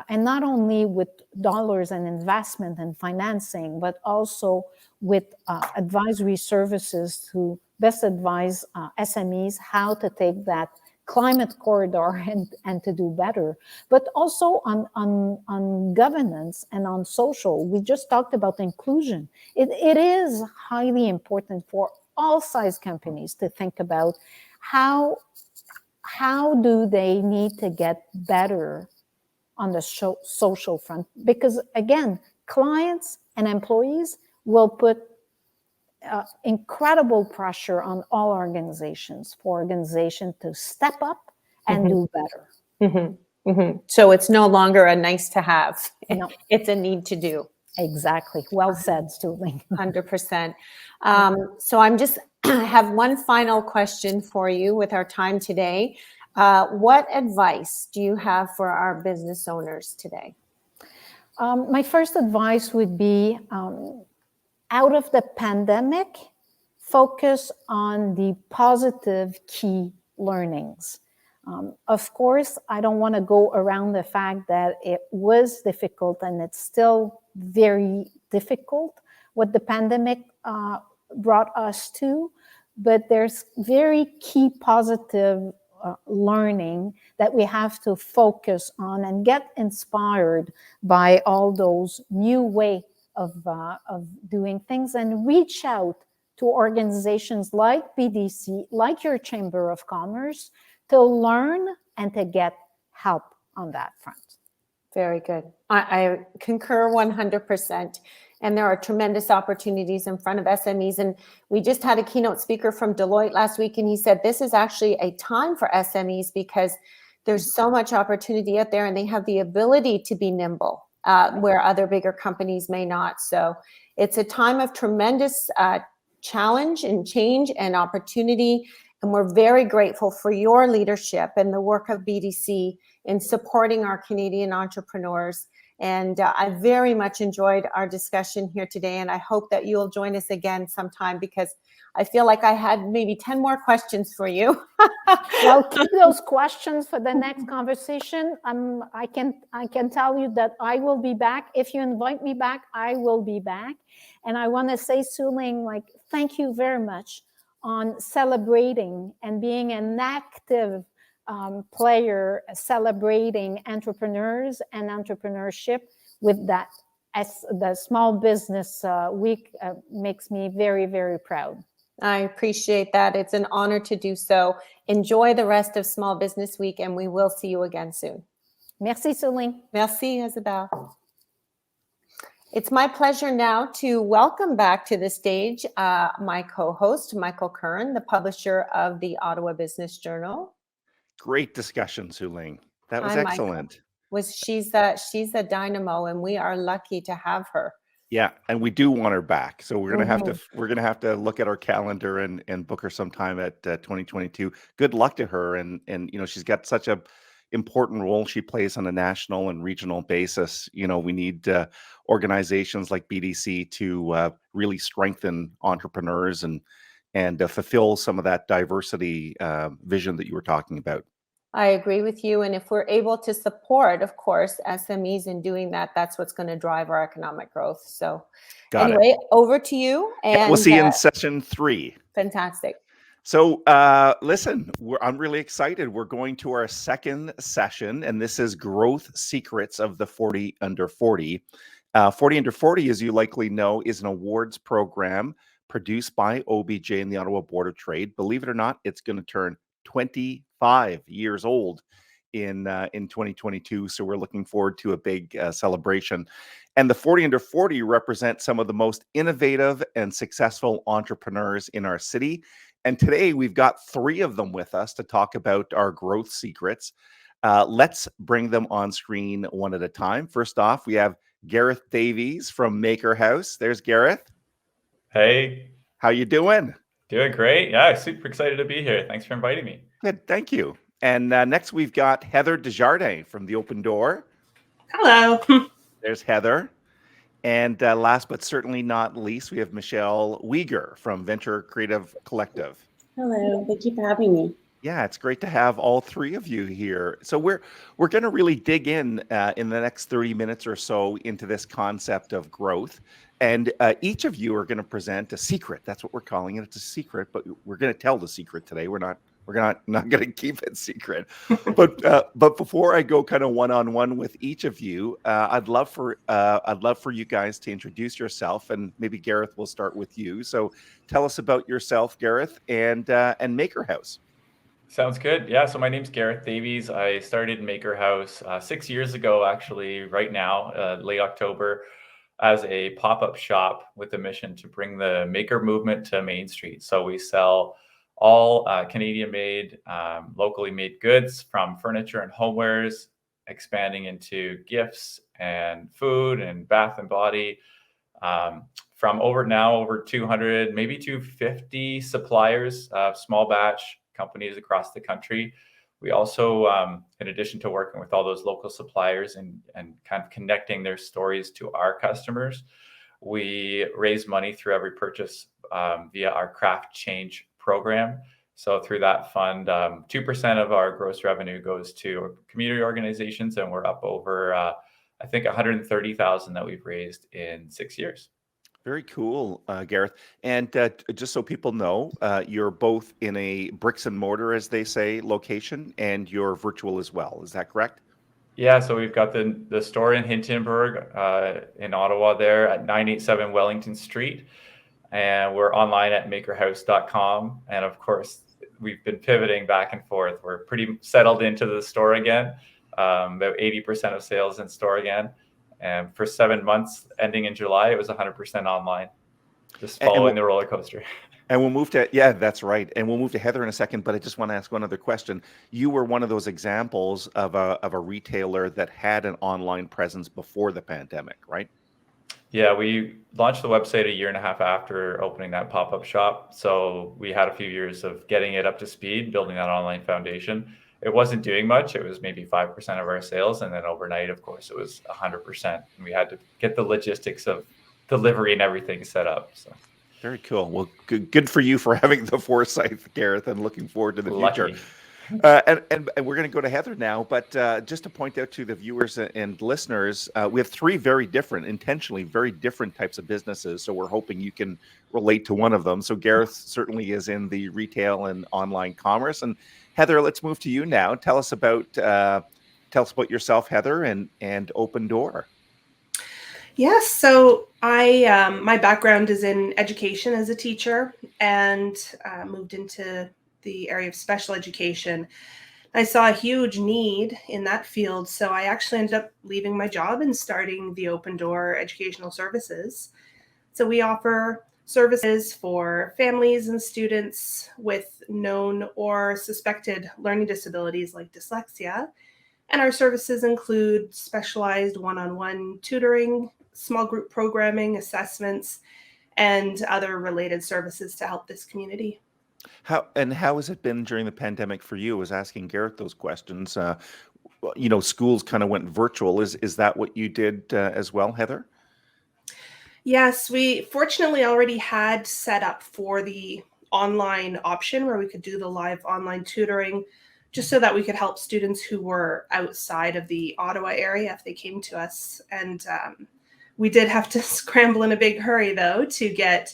and not only with dollars and investment and financing, but also with advisory services to best advise SMEs how to take that climate corridor and to do better, but also on governance and on social. We just talked about inclusion. It is highly important for all size companies to think about how do they need to get better on the social front, because again, clients and employees will put incredible pressure on all organizations to step up and do better. So it's no longer a nice to have. No. It's a need to do. Exactly. Well said, Stuling. 100%. So I'm just have one final question for you with our time today. What advice do you have for our business owners today? My first advice would be, out of the pandemic, focus on the positive key learnings. Of course, I don't want to go around the fact that it was difficult, and it's still very difficult what the pandemic brought us to, but there's very key positive learning that we have to focus on and get inspired by all those new way of doing things, and reach out to organizations like BDC, like your Chamber of Commerce, to learn and to get help on that front. Very good. I concur 100%. And there are tremendous opportunities in front of SMEs. And we just had a keynote speaker from Deloitte last week, and he said this is actually a time for SMEs because there's so much opportunity out there, and they have the ability to be nimble where other bigger companies may not. So it's a time of tremendous challenge and change and opportunity. And we're very grateful for your leadership and the work of BDC in supporting our Canadian entrepreneurs. And I very much enjoyed our discussion here today. And I hope that you'll join us again sometime, because I feel like I had maybe 10 more questions for you. Well, keep those questions for the next conversation. I can tell you that I will be back. If you invite me back, I will be back. And I want to say, Suling, thank you very much on celebrating and being an active player, celebrating entrepreneurs and entrepreneurship with that. As the Small Business Week makes me very, very proud. I appreciate that. It's an honor to do so. Enjoy the rest of Small Business Week, and we will see you again soon. Merci, Suling. Merci, Isabelle. It's my pleasure now to welcome back to the stage my co-host, Michael Curran, the publisher of the Ottawa Business Journal. Great discussion, Suling. That was Hi, excellent. She's a dynamo, and we are lucky to have her. Yeah, and we do want her back. So we're gonna have to look at our calendar and book her sometime at 2022. Good luck to her, and she's got such a important role she plays on a national and regional basis. We need organizations like BDC to really strengthen entrepreneurs and fulfill some of that diversity vision that you were talking about. I agree with you. And if we're able to support, of course, SMEs in doing that, that's what's going to drive our economic growth. So anyway, over to you. And we'll see you in session 3. Fantastic. So listen, I'm really excited. We're going to our second session, and this is Growth Secrets of the 40 Under 40. 40 Under 40, as you likely know, is an awards program produced by OBJ and the Ottawa Board of Trade. Believe it or not, it's going to turn 25 years old in 2022. So we're looking forward to a big celebration. And the 40 Under 40 represent some of the most innovative and successful entrepreneurs in our city. And today we've got 3 of them with us to talk about our growth secrets. Let's bring them on screen one at a time. First off, we have Gareth Davies from Maker House. There's Gareth. Hey. How you doing? Doing great. Yeah, super excited to be here. Thanks for inviting me. Good, thank you. And next we've got Heather Desjardins from The Open Door. Hello. There's Heather. And last but certainly not least, we have Michelle Wieger from Venture Creative Collective. Hello. Thank you for having me. Yeah, it's great to have all 3 of you here. So we're going to really dig in the next 30 minutes or so into this concept of growth. And each of you are going to present a secret. That's what we're calling it. It's a secret, but we're going to tell the secret today. We're not We're not going to keep it secret. But before I go kind of one-on-one with each of you, I'd love for you guys to introduce yourself, and maybe Gareth, we'll start with you. So tell us about yourself, Gareth, and Maker House. Sounds good. Yeah, so my name's Gareth Davies. I started Maker House 6 years ago, actually, right now, late October, as a pop-up shop with a mission to bring the maker movement to Main Street. So we sell all Canadian-made, locally made goods, from furniture and homewares, expanding into gifts and food and bath and body, from over 200, maybe 250 suppliers, small batch companies across the country. We also, in addition to working with all those local suppliers and kind of connecting their stories to our customers, we raise money through every purchase via our Craft Change program. So through that fund, 2% of our gross revenue goes to community organizations, and we're up over, I think, 130,000 that we've raised in 6 years. Very cool, Gareth. And just so people know, you're both in a bricks and mortar, as they say, location, and you're virtual as well. Is that correct? Yeah, so we've got the store in Hintonburg, in Ottawa, there at 987 Wellington Street, and we're online at makerhouse.com. And of course, we've been pivoting back and forth. We're pretty settled into the store again, about 80% of sales in store again. And for 7 months ending in July, it was 100% online, just following the roller coaster. And we'll move to, yeah, that's right. And we'll move to Heather in a second, but I just want to ask one other question. You were one of those examples of a retailer that had an online presence before the pandemic, right? Yeah, we launched the website a year and a half after opening that pop-up shop. So we had a few years of getting it up to speed, building that online foundation. It wasn't doing much. It was maybe 5% of our sales. And then overnight, of course, it was 100%. And we had to get the logistics of delivery and everything set up. So very cool. Well, good for you for having the foresight, Gareth, and looking forward to the future. And we're going to go to Heather now. But just to point out to the viewers and listeners, we have three intentionally very different types of businesses. So we're hoping you can relate to one of them. So Gareth certainly is in the retail and online commerce. And Heather, let's move to you now. Tell us about yourself, Heather, and Open Door. Yes, so I my background is in education as a teacher, and moved into the area of special education. I saw a huge need in that field, so I actually ended up leaving my job and starting the Open Door Educational Services. So we offer services for families and students with known or suspected learning disabilities like dyslexia. And our services include specialized one-on-one tutoring, small group programming, assessments, and other related services to help this community. How has it been during the pandemic for you? I was asking Gareth those questions. Schools kind of went virtual. Is that what you did as well, Heather? Yes, we fortunately already had set up for the online option where we could do the live online tutoring, just so that we could help students who were outside of the Ottawa area if they came to us. And we did have to scramble in a big hurry, though, to get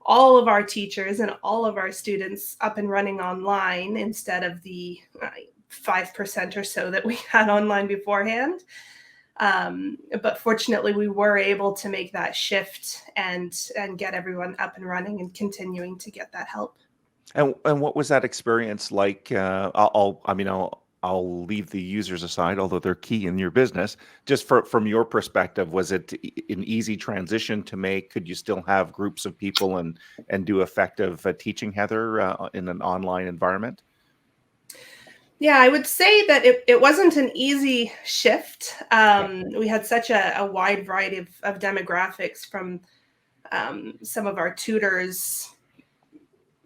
all of our teachers and all of our students up and running online instead of the 5% or so that we had online beforehand. But fortunately, we were able to make that shift and get everyone up and running and continuing to get that help. And what was that experience like? I'll leave the users aside, although they're key in your business. Just from your perspective, was it an easy transition to make? Could you still have groups of people and do effective teaching, Heather, in an online environment? Yeah, I would say that it wasn't an easy shift. We had such a wide variety of demographics, from some of our tutors,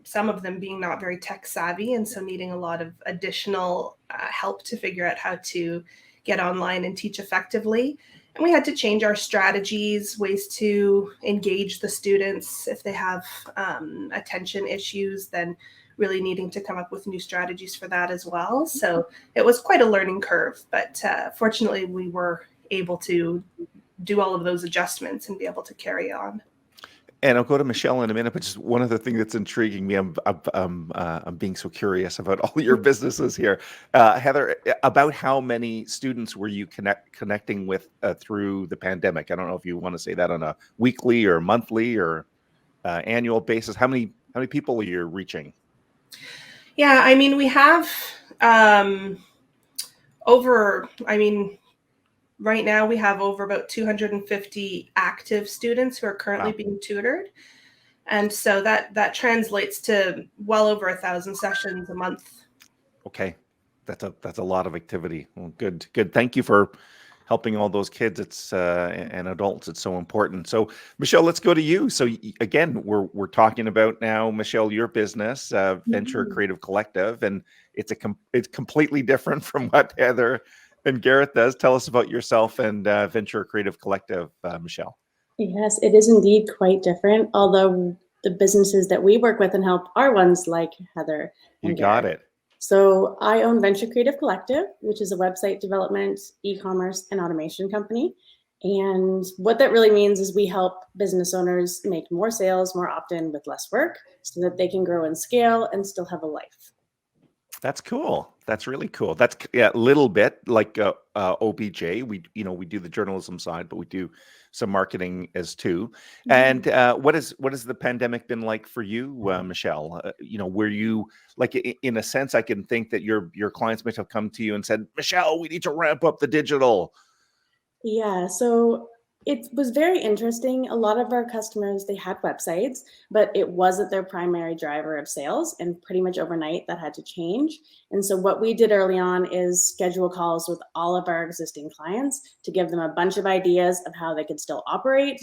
some of them being not very tech savvy, and so needing a lot of additional help to figure out how to get online and teach effectively. And we had to change our strategies, ways to engage the students if they have attention issues, then really needing to come up with new strategies for that as well. So it was quite a learning curve, but fortunately we were able to do all of those adjustments and be able to carry on. And I'll go to Michelle in a minute, but just one other thing that's intriguing me, I'm being so curious about all your businesses here. Heather, about how many students were you connecting with through the pandemic? I don't know if you want to say that on a weekly or monthly or annual basis. How many people are you reaching? Yeah, I mean, we have right now we have over about 250 active students who are currently Wow. being tutored. And so that translates to well over 1,000 sessions a month. Okay, that's a lot of activity. Well, good. Thank you for helping all those kids. It's and adults. It's so important. So, Michelle, let's go to you. So, again, we're talking about now, Michelle, your business, Venture Creative Collective, and it's completely different from what Heather and Gareth does. Tell us about yourself and Venture Creative Collective, Michelle. Yes, it is indeed quite different, although the businesses that we work with and help are ones like Heather and You got Gareth. it. So I own Venture Creative Collective, which is a website development, e-commerce, and automation company. And what that really means is we help business owners make more sales more often with less work so that they can grow and scale and still have a life. That's cool. That's really cool. That's a little bit like OBJ. We do the journalism side, but we do some marketing as too. And what has the pandemic been like for you, Michelle? Were you like in a sense, I can think that your clients might have come to you and said, Michelle, we need to ramp up the digital. Yeah, so it was very interesting. A lot of our customers, they had websites, but it wasn't their primary driver of sales. And pretty much overnight, that had to change. And so what we did early on is schedule calls with all of our existing clients to give them a bunch of ideas of how they could still operate,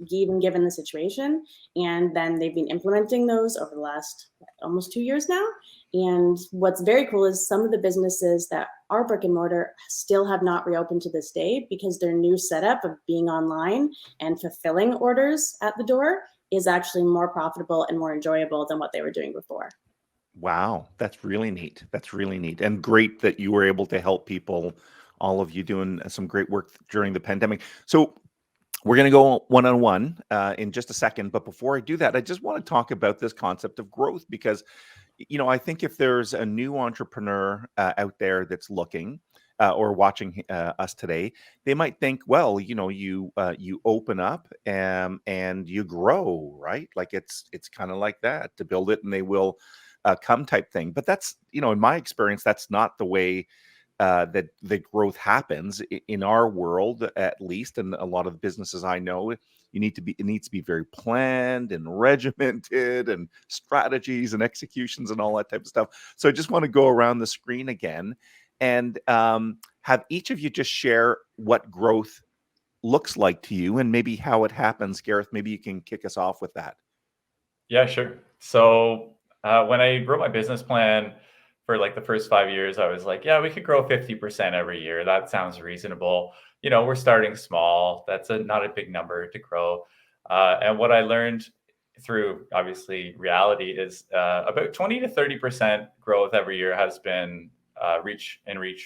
even given the situation. And then they've been implementing those over the last almost 2 years now. And what's very cool is some of the businesses that are brick and mortar still have not reopened to this day because their new setup of being online and fulfilling orders at the door is actually more profitable and more enjoyable than what they were doing before. Wow, that's really neat. And great that you were able to help people, all of you doing some great work during the pandemic. So we're going to go one-on-one in just a second. But before I do that, I just want to talk about this concept of growth because, I think if there's a new entrepreneur out there that's looking or watching us today, they might think, well, you open up and you grow, right? Like it's kind of like that, to build it and they will come type thing. But that's, in my experience, that's not the way that the growth happens in our world, at least. And a lot of the businesses I know, it needs to be very planned and regimented and strategies and executions and all that type of stuff. So I just want to go around the screen again and have each of you just share what growth looks like to you and maybe how it happens. Gareth, maybe you can kick us off with that. Yeah, sure. So when I wrote my business plan for like the first 5 years, I was like, yeah, we could grow 50% every year. That sounds reasonable. We're starting small. That's not a big number to grow. And what I learned through obviously reality is about 20 to 30% growth every year has been reach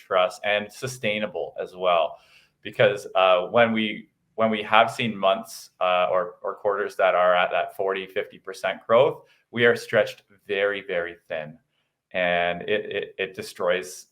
for us and sustainable as well. Because when we have seen months or quarters that are at that 40, 50% growth, we are stretched very, very thin. And it destroys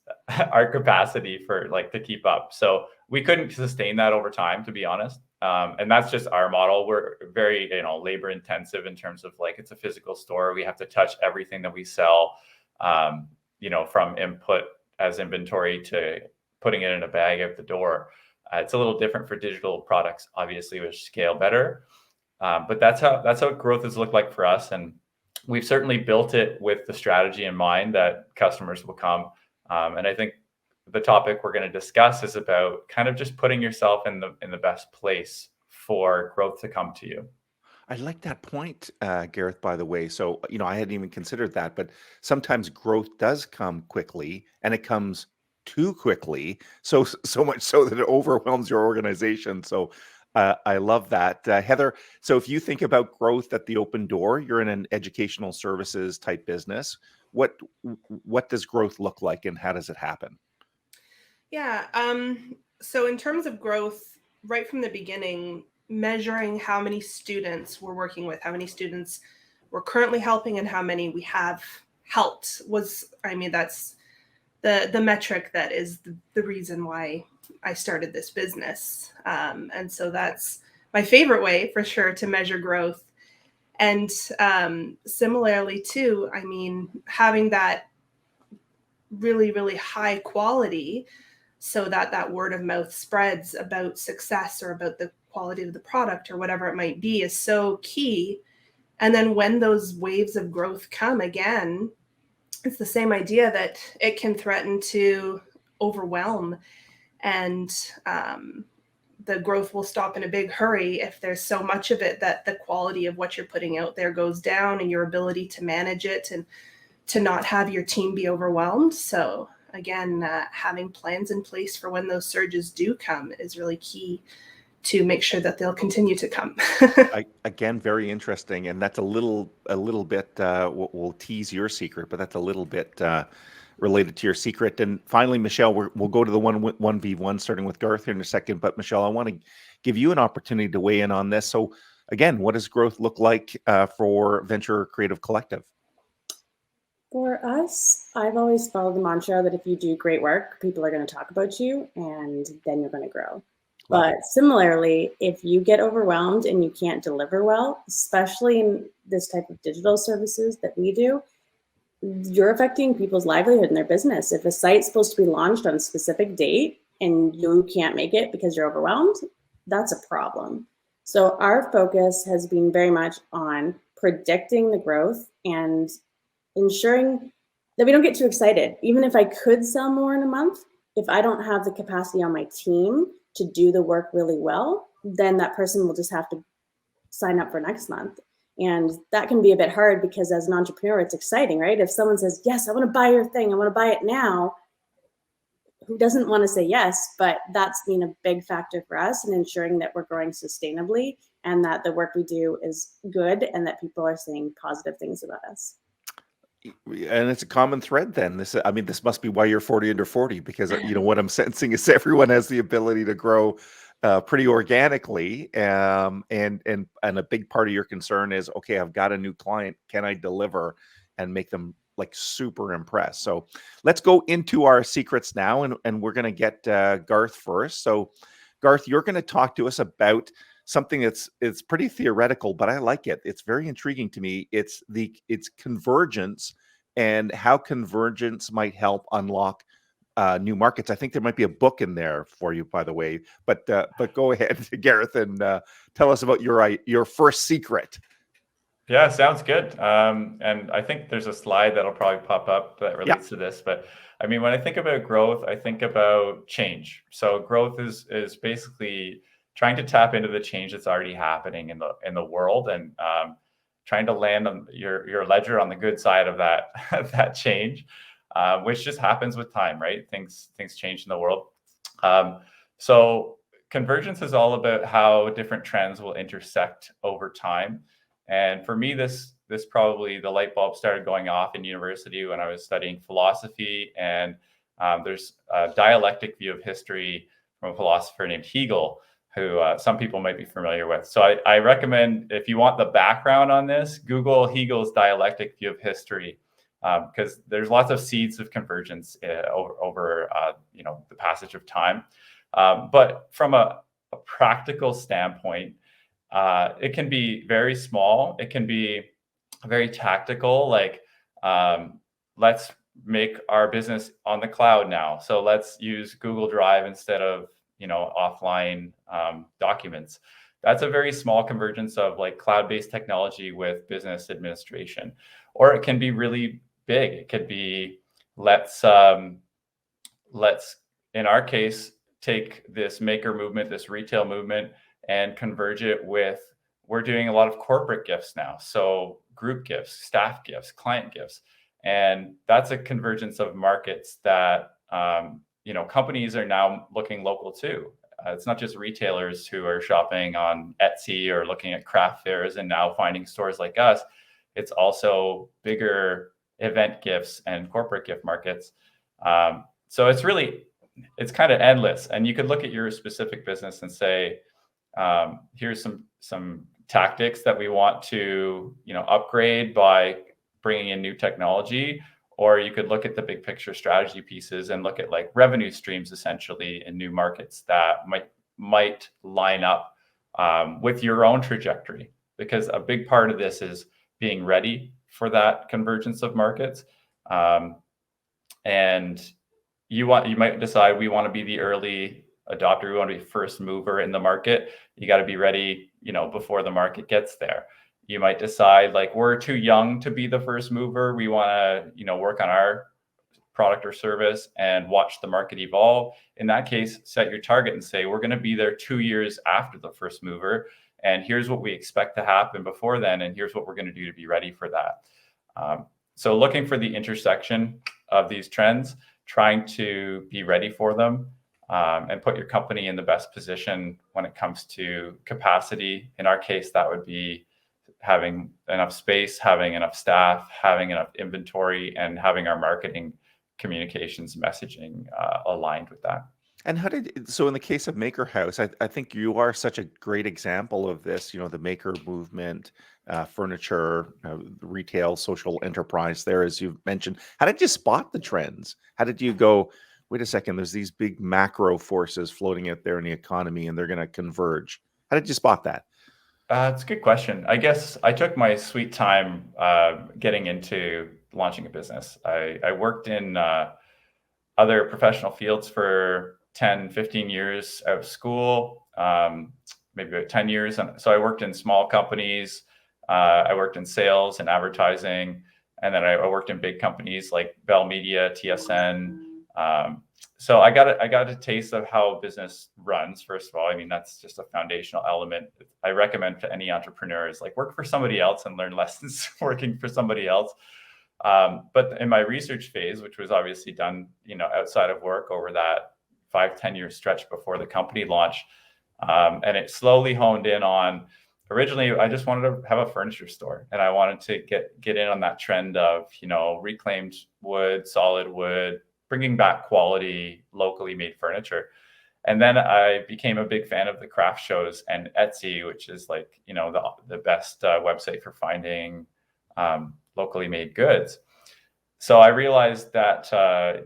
our capacity for to keep up. So we couldn't sustain that over time, to be honest. And that's just our model. We're very, labor intensive in terms of it's a physical store. We have to touch everything that we sell, from input as inventory to putting it in a bag out the door. It's a little different for digital products, obviously, which scale better. But that's how growth has looked like for us. And we've certainly built it with the strategy in mind that customers will come. And I think the topic we're going to discuss is about kind of just putting yourself in the best place for growth to come to you. I like that point, Gareth, by the way. So, I hadn't even considered that, but sometimes growth does come quickly and it comes too quickly. So much so that it overwhelms your organization. So I love that. Heather, so if you think about growth at the open door, you're in an educational services type business. What does growth look like and how does it happen? Yeah. So in terms of growth, right from the beginning, measuring how many students we're working with, how many students we're currently helping, and how many we have helped that's the metric that is the reason why I started this business. And so that's my favorite way for sure to measure growth. And similarly too, having that really, really high quality so that word of mouth spreads about success or about the quality of the product or whatever it might be is so key. And then when those waves of growth come again, it's the same idea that it can threaten to overwhelm, and the growth will stop in a big hurry if there's so much of it that the quality of what you're putting out there goes down and your ability to manage it and to not have your team be overwhelmed. So again, having plans in place for when those surges do come is really key to make sure that they'll continue to come. Again, very interesting, and that's a little bit. We'll tease your secret, but that's a little bit related to your secret. And finally, Michelle, we'll go to the 1v1, starting with Gareth here in a second. But Michelle, I want to give you an opportunity to weigh in on this. So again, what does growth look like for Venture Creative Collective? For us, I've always followed the mantra that if you do great work, people are going to talk about you, and then you're going to grow. But similarly, if you get overwhelmed and you can't deliver well, especially in this type of digital services that we do, you're affecting people's livelihood and their business. If a site's supposed to be launched on a specific date and you can't make it because you're overwhelmed, that's a problem. So our focus has been very much on predicting the growth and ensuring that we don't get too excited. Even if I could sell more in a month, if I don't have the capacity on my team to do the work really well, then that person will just have to sign up for next month. And that can be a bit hard because as an entrepreneur, it's exciting, right? If someone says, yes, I want to buy your thing, I want to buy it now, who doesn't want to say yes? But that's been a big factor for us in ensuring that we're growing sustainably and that the work we do is good and that people are saying positive things about us. And it's a common thread then. This must be why you're 40 under 40, because what I'm sensing is everyone has the ability to grow pretty organically. And a big part of your concern is, okay, I've got a new client. Can I deliver and make them like super impressed? So let's go into our secrets now. And we're going to get Gareth first. So Gareth, you're going to talk to us about something it's pretty theoretical, but I like it. It's very intriguing to me. It's convergence and how convergence might help unlock new markets. I think there might be a book in there for you, by the way. But go ahead, Gareth, and tell us about your first secret. Yeah, sounds good. And I think there's a slide that'll probably pop up that relates to this. But when I think about growth, I think about change. So growth is basically trying to tap into the change that's already happening in the world, and trying to land on your ledger on the good side of that change, which just happens with time, right? Things change in the world. So convergence is all about how different trends will intersect over time. And for me, this probably the light bulb started going off in university when I was studying philosophy, and there's a dialectic view of history from a philosopher named Hegel, who some people might be familiar with. So I recommend, if you want the background on this, Google Hegel's dialectic view of history, because there's lots of seeds of convergence over the passage of time. But from a practical standpoint, it can be very small. It can be very tactical, like let's make our business on the cloud now. So let's use Google Drive instead of offline documents. That's a very small convergence of like cloud-based technology with business administration. Or it can be really big. It could be let's in our case take this maker movement, this retail movement, and converge it with, we're doing a lot of corporate gifts now. So group gifts, staff gifts, client gifts. And that's a convergence of markets that companies are now looking local too. It's not just retailers who are shopping on Etsy or looking at craft fairs and now finding stores like us. It's also bigger event gifts and corporate gift markets. So it's kind of endless. And you could look at your specific business and say, Here's some tactics that we want to, upgrade by bringing in new technology. Or you could look at the big picture strategy pieces and look at like revenue streams essentially in new markets that might line up with your own trajectory, because a big part of this is being ready for that convergence of markets. And you might decide we want to be the early adopter, we want to be first mover in the market. You got to be ready, before the market gets there. You might decide like we're too young to be the first mover. We want to, work on our product or service and watch the market evolve. In that case, set your target and say, we're going to be there 2 years after the first mover. And here's what we expect to happen before then. And here's what we're going to do to be ready for that. So looking for the intersection of these trends, trying to be ready for them, and put your company in the best position when it comes to capacity. In our case, that would be having enough space, having enough staff, having enough inventory, and having our marketing communications messaging aligned with that. And so in the case of Maker House, I think you are such a great example of this, the maker movement, furniture, retail, social enterprise there, as you've mentioned. How did you spot the trends? How did you go, wait a second, there's these big macro forces floating out there in the economy and they're going to converge? How did you spot that? It's a good question. I guess I took my sweet time getting into launching a business. I worked in other professional fields for 10, 15 years out of school, maybe about 10 years. And so I worked in small companies. I worked in sales and advertising. And then I worked in big companies like Bell Media, TSN. So I got a taste of how business runs. First of all, I mean, that's just a foundational element. I recommend to any entrepreneurs, like work for somebody else and learn lessons working for somebody else. But in my research phase, which was obviously done, outside of work over that 5-10 year stretch before the company launched, and it slowly honed in on. Originally, I just wanted to have a furniture store, and I wanted to get in on that trend of reclaimed wood, solid wood, bringing back quality, locally made furniture. And then I became a big fan of the craft shows and Etsy, which is like, the best website for finding locally made goods. So I realized that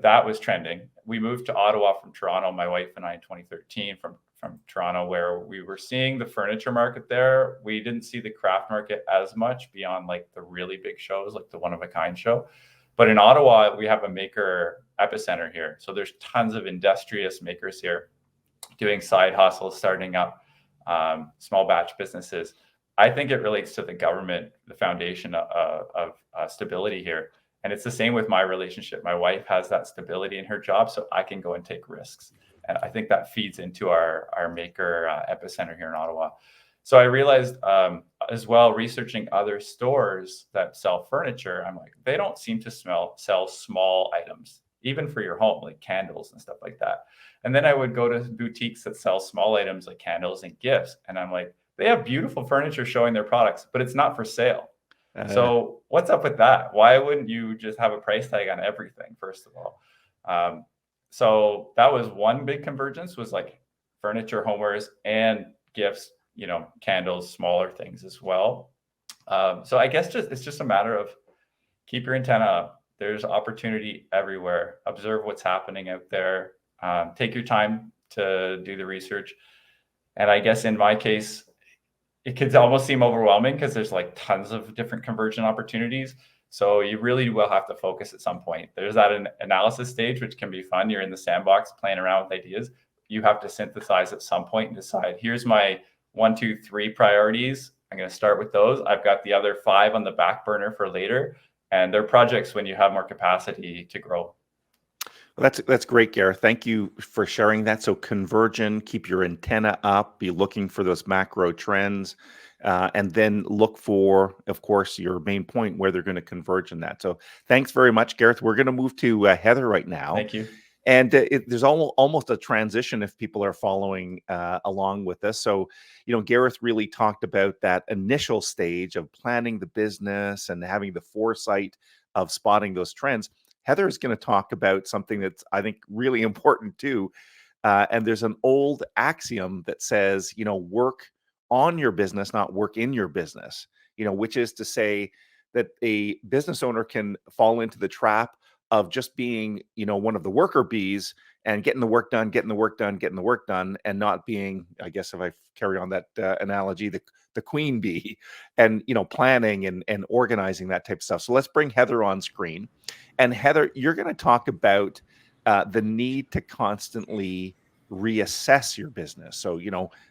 that was trending. We moved to Ottawa from Toronto, my wife and I, in 2013 from Toronto, where we were seeing the furniture market there. We didn't see the craft market as much beyond like the really big shows, like the One of a Kind show. But in Ottawa, we have a maker epicenter here. So there's tons of industrious makers here doing side hustles, starting up small batch businesses. I think it relates to the government, the foundation of stability here. And it's the same with my relationship. My wife has that stability in her job, so I can go and take risks. And I think that feeds into our maker epicenter here in Ottawa. So I realized as well, researching other stores that sell furniture, I'm like, they don't seem to sell small items, even for your home, like candles and stuff like that. And then I would go to boutiques that sell small items like candles and gifts. And I'm like, they have beautiful furniture showing their products, but it's not for sale. So what's up with that? Why wouldn't you just have a price tag on everything, first of all? So that was one big convergence, was like furniture, homewares, and gifts, candles, smaller things as well. So I guess it's just a matter of keep your antenna up. There's opportunity everywhere. Observe what's happening out there. Take your time to do the research. And I guess in my case, it could almost seem overwhelming because there's like tons of different convergent opportunities. So you really will have to focus at some point. There's that analysis stage, which can be fun. You're in the sandbox playing around with ideas. You have to synthesize at some point and decide, here's my 1, 2, 3 priorities. I'm going to start with those. I've got the other 5 on the back burner for later. And they're projects when you have more capacity to grow. Well, that's great, Gareth. Thank you for sharing that. So convergent, keep your antenna up, be looking for those macro trends, and then look for, of course, your main point where they're going to converge in that. So thanks very much, Gareth. We're going to move to Heather right now. Thank you. And there's almost a transition if people are following along with us. So, Gareth really talked about that initial stage of planning the business and having the foresight of spotting those trends. Heather is going to talk about something that's, I think, really important too, And there's an old axiom that says, work on your business, not work in your business, which is to say that a business owner can fall into the trap of just being, one of the worker bees and getting the work done, and not being, I guess if I carry on that analogy, the queen bee, and planning and organizing that type of stuff. So let's bring Heather on screen. And Heather, you're going to talk about the need to constantly reassess your business. So,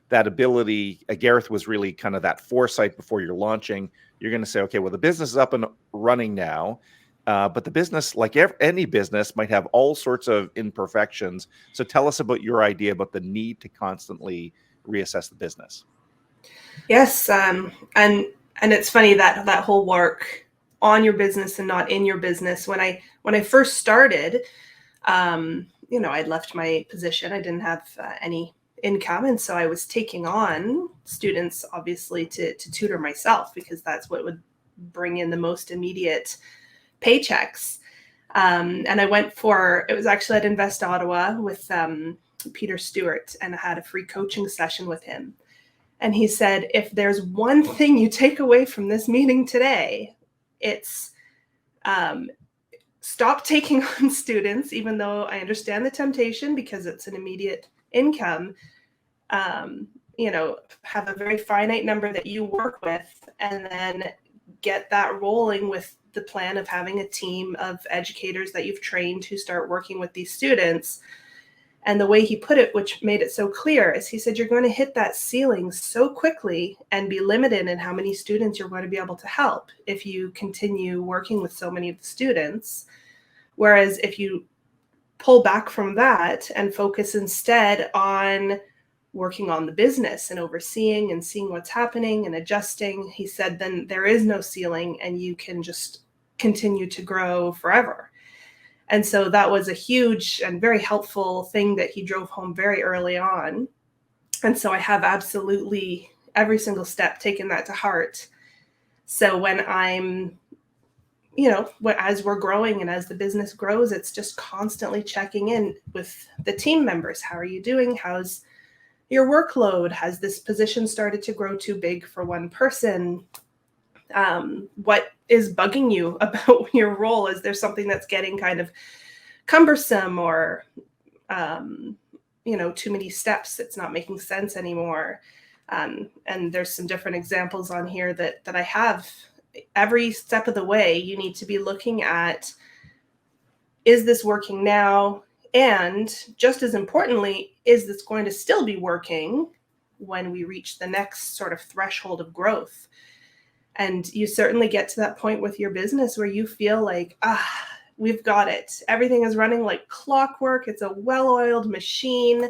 that ability, Gareth was really kind of that foresight before you're launching. You're going to say, okay, well, the business is up and running now. But the business, like any business, might have all sorts of imperfections. So tell us about your idea about the need to constantly reassess the business. Yes, and it's funny that whole work on your business and not in your business. When I first started, I'd left my position. I didn't have any income, and so I was taking on students, obviously, to tutor myself, because that's what would bring in the most immediate paychecks. And I went it was actually at Invest Ottawa with Peter Stewart, and I had a free coaching session with him. And he said, if there's one thing you take away from this meeting today, it's stop taking on students, even though I understand the temptation because it's an immediate income. Have a very finite number that you work with, and then get that rolling with the plan of having a team of educators that you've trained who start working with these students. And the way he put it, which made it so clear, is he said, you're going to hit that ceiling so quickly and be limited in how many students you're going to be able to help if you continue working with so many of the students. Whereas if you pull back from that and focus instead on working on the business and overseeing and seeing what's happening and adjusting, he said, then there is no ceiling and you can just continue to grow forever. And so that was a huge and very helpful thing that he drove home very early on. And so I have absolutely every single step taken that to heart. So when I'm, as we're growing and as the business grows, it's just constantly checking in with the team members. How are you doing? How's your workload? Has this position started to grow too big for one person? What is bugging you about your role? Is there something that's getting kind of cumbersome or, too many steps? It's not making sense anymore. And there's some different examples on here that I have. Every step of the way, you need to be looking at, is this working now? And just as importantly, is this going to still be working when we reach the next sort of threshold of growth? And you certainly get to that point with your business where you feel like, we've got it. Everything is running like clockwork. It's a well-oiled machine.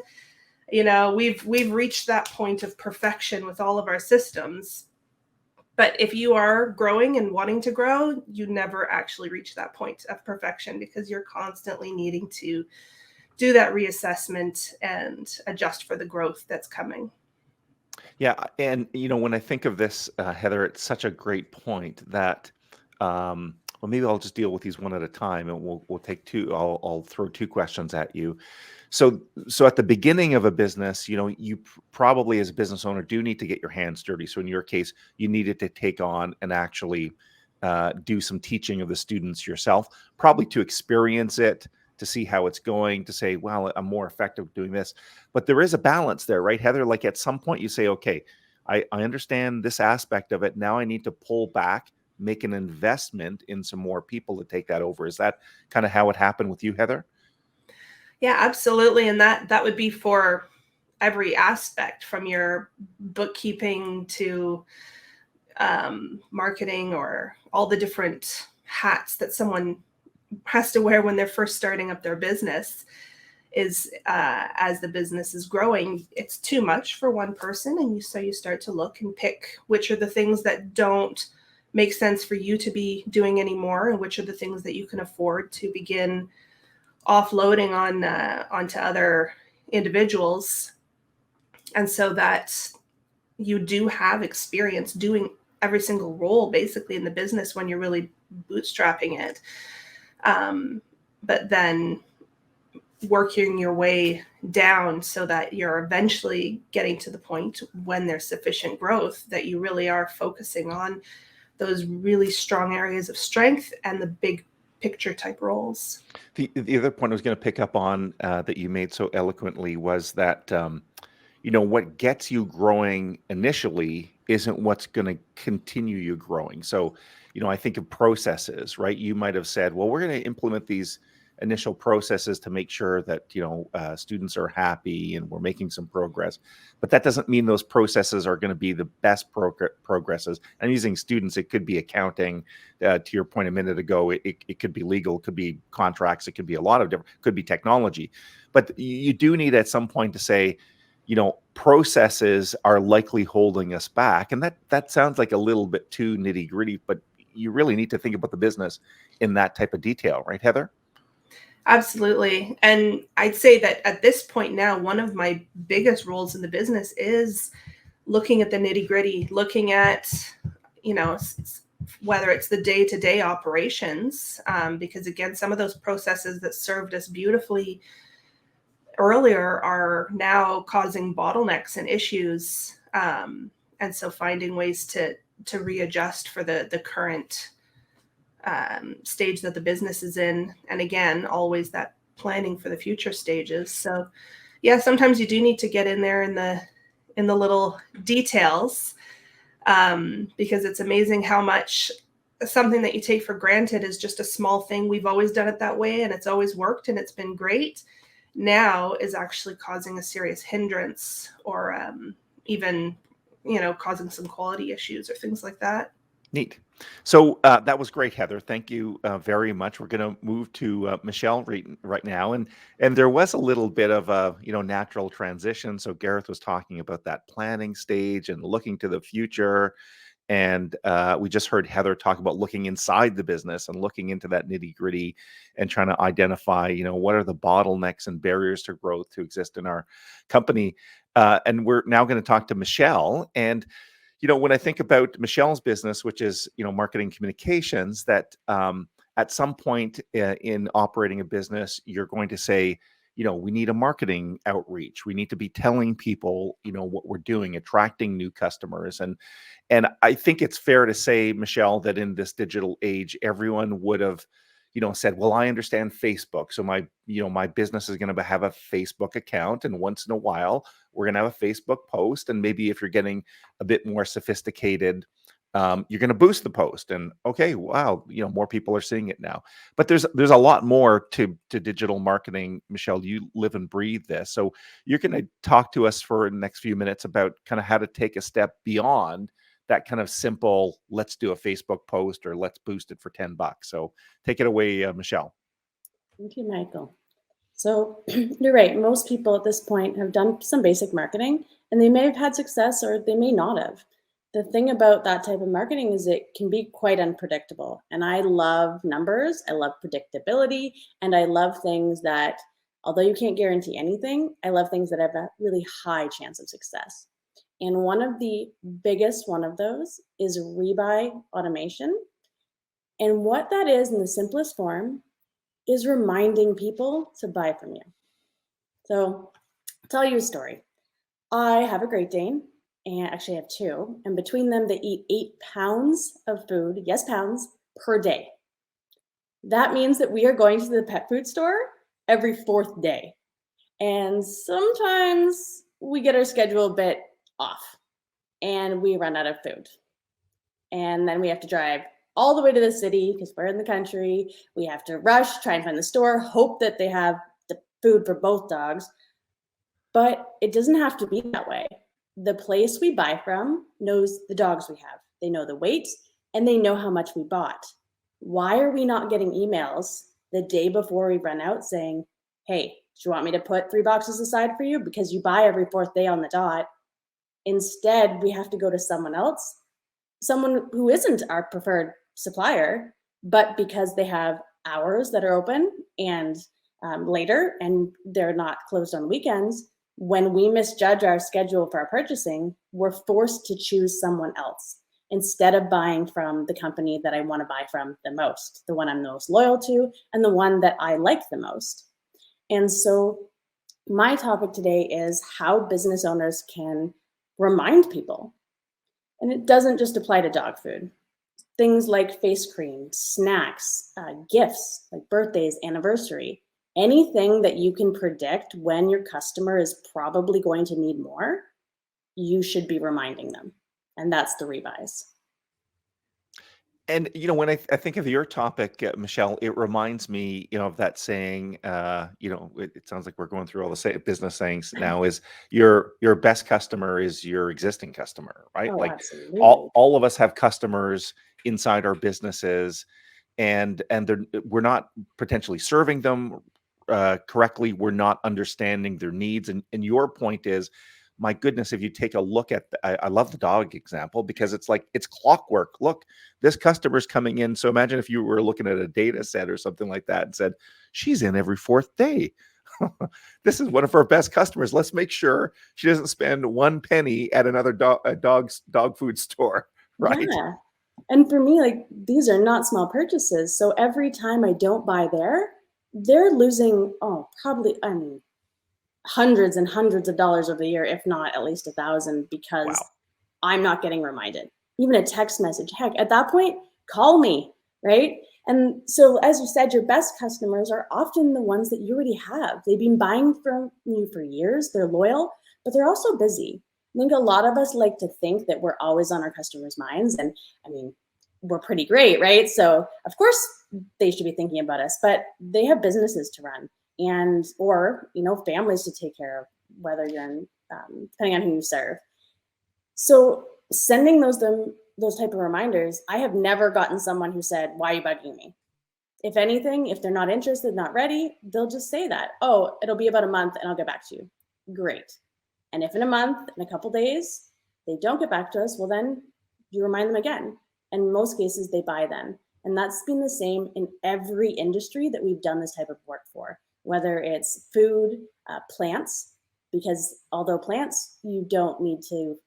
We've reached that point of perfection with all of our systems. But if you are growing and wanting to grow, you never actually reach that point of perfection because you're constantly needing to do that reassessment and adjust for the growth that's coming. Yeah, and when I think of this, Heather, it's such a great point that, well, maybe I'll just deal with these one at a time, and we'll take two. I'll throw two questions at you. So at the beginning of a business, you probably as a business owner do need to get your hands dirty. So in your case, you needed to take on and actually do some teaching of the students yourself, probably to experience it, to see how it's going, to say, well, I'm more effective doing this. But there is a balance there, right, Heather? Like at some point you say, okay, I understand this aspect of it. Now I need to pull back, make an investment in some more people to take that over. Is that kind of how it happened with you, Heather? Yeah, absolutely. And that would be for every aspect, from your bookkeeping to marketing, or all the different hats that someone has to wear when they're first starting up their business. Is as the business is growing, it's too much for one person. And so you start to look and pick which are the things that don't make sense for you to be doing anymore, and which are the things that you can afford to begin offloading onto other individuals. And so that you do have experience doing every single role basically in the business when you're really bootstrapping it. But then working your way down so that you're eventually getting to the point when there's sufficient growth that you really are focusing on those really strong areas of strength and the big picture type roles. The other point I was going to pick up on that you made so eloquently was that what gets you growing initially isn't what's going to continue you growing. So, I think of processes, right? You might have said, well, we're going to implement these initial processes to make sure that, students are happy and we're making some progress. But that doesn't mean those processes are going to be the best progresses. And using students, it could be accounting. To your point a minute ago, it could be legal, it could be contracts, it could be a lot of different, could be technology. But you do need at some point to say, processes are likely holding us back. And that sounds like a little bit too nitty gritty, but you really need to think about the business in that type of detail, right, Heather? Absolutely. And I'd say that at this point now, one of my biggest roles in the business is looking at the nitty gritty, looking at, whether it's the day-to-day operations, because again, some of those processes that served us beautifully earlier are now causing bottlenecks and issues. And so finding ways to readjust for the current stage that the business is in. And again, always that planning for the future stages. So yeah, sometimes you do need to get in there in the little details, because it's amazing how much something that you take for granted is just a small thing. We've always done it that way and it's always worked and it's been great. Now is actually causing a serious hindrance or even, causing some quality issues or things like that. Neat. So that was great, Heather. Thank you very much. We're going to move to Michelle right now, and there was a little bit of a natural transition. So Gareth was talking about that planning stage and looking to the future, and we just heard Heather talk about looking inside the business and looking into that nitty gritty and trying to identify what are the bottlenecks and barriers to growth to exist in our company. And we're now going to talk to Michelle. And when I think about Michelle's business, which is, marketing communications, that at some point in operating a business, you're going to say, we need a marketing outreach. We need to be telling people, what we're doing, attracting new customers. And I think it's fair to say, Michelle, that in this digital age, everyone would have, said, well, I understand Facebook. So my business is going to have a Facebook account. And once in a while, we're going to have a Facebook post. And maybe if you're getting a bit more sophisticated, you're going to boost the post. And okay, wow, more people are seeing it now. But there's a lot more to digital marketing. Michelle, you live and breathe this. So you're going to talk to us for the next few minutes about kind of how to take a step beyond that kind of simple, let's do a Facebook post or let's boost it for $10. So take it away, Michelle. Thank you, Michael. So you're right. Most people at this point have done some basic marketing and they may have had success or they may not have. The thing about that type of marketing is it can be quite unpredictable. And I love numbers, I love predictability, and I love things that, although you can't guarantee anything, I love things that have a really high chance of success. And one of the biggest one of those is rebuy automation. And what that is in the simplest form is reminding people to buy from you. So I'll tell you a story. I have a Great Dane, and actually I have two, and between them they eat 8 pounds of food, yes, pounds, per day. That means that we are going to the pet food store every 4th day. And sometimes we get our schedule a bit off and we run out of food. And then we have to drive all the way to the city because we're in the country. We have to rush, try and find the store, hope that they have the food for both dogs. But it doesn't have to be that way. The place we buy from knows the dogs we have. They know the weight and they know how much we bought. Why are we not getting emails the day before we run out saying, hey, do you want me to put 3 boxes aside for you because you buy every 4th day on the dot? Instead, we have to go to someone else, someone who isn't our preferred supplier, but because they have hours that are open and later and they're not closed on weekends, when we misjudge our schedule for our purchasing, we're forced to choose someone else instead of buying from the company that I want to buy from the most, the one I'm most loyal to, and the one that I like the most. And so my topic today is how business owners can remind people. And it doesn't just apply to dog food. Things like face cream, snacks, gifts like birthdays, anniversary, anything that you can predict when your customer is probably going to need more, you should be reminding them. And that's the revise. And when I think of your topic, Michelle, it reminds me, of that saying. It sounds like we're going through all the business sayings now. Is your best customer is your existing customer, right? Oh, Like absolutely. all of us have customers inside our businesses, and we're not potentially serving them correctly. We're not understanding their needs, and your point is, my goodness, if you take a look at, I love the dog example, because it's like, it's clockwork. Look, this customer's coming in. So imagine if you were looking at a data set or something like that and said, she's in every fourth day. This is one of our best customers. Let's make sure she doesn't spend one penny at another dog food store, right? Yeah. And for me, like, these are not small purchases. So every time I don't buy there, they're losing, probably, hundreds and hundreds of dollars over the year, if not at least 1,000, because Wow. I'm not getting reminded. Even a text message, heck, at that point, call me, right? And so, as you said, your best customers are often the ones that you already have. They've been buying from you for years, they're loyal, but they're also busy. I think a lot of us like to think that we're always on our customers' minds. And we're pretty great, right? So of course they should be thinking about us, but they have businesses to run or families to take care of, whether you're in, depending on who you serve. So sending those type of reminders, I have never gotten someone who said, "Why are you bugging me?" If anything, if they're not interested, not ready, they'll just say that, "Oh, it'll be about a month and I'll get back to you." Great. And if in a month, in a couple days, they don't get back to us, well, then you remind them again. And in most cases, they buy then. And that's been the same in every industry that we've done this type of work for, whether it's food, plants, because although plants, you don't need to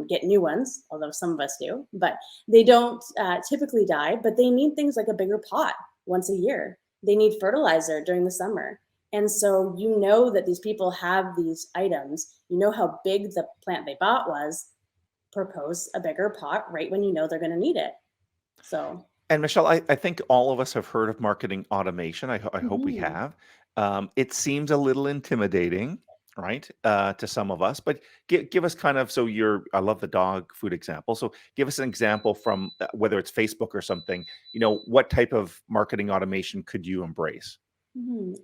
get new ones, although some of us do, but they don't typically die, but they need things like a bigger pot once a year. They need fertilizer during the summer. And so you know that these people have these items, you know how big the plant they bought was, propose a bigger pot right when you know they're going to need it. So. And Michelle, I think all of us have heard of marketing automation. I hope we have. It seems a little intimidating, right, to some of us. But give us kind of, I love the dog food example. So give us an example from whether it's Facebook or something. What type of marketing automation could you embrace?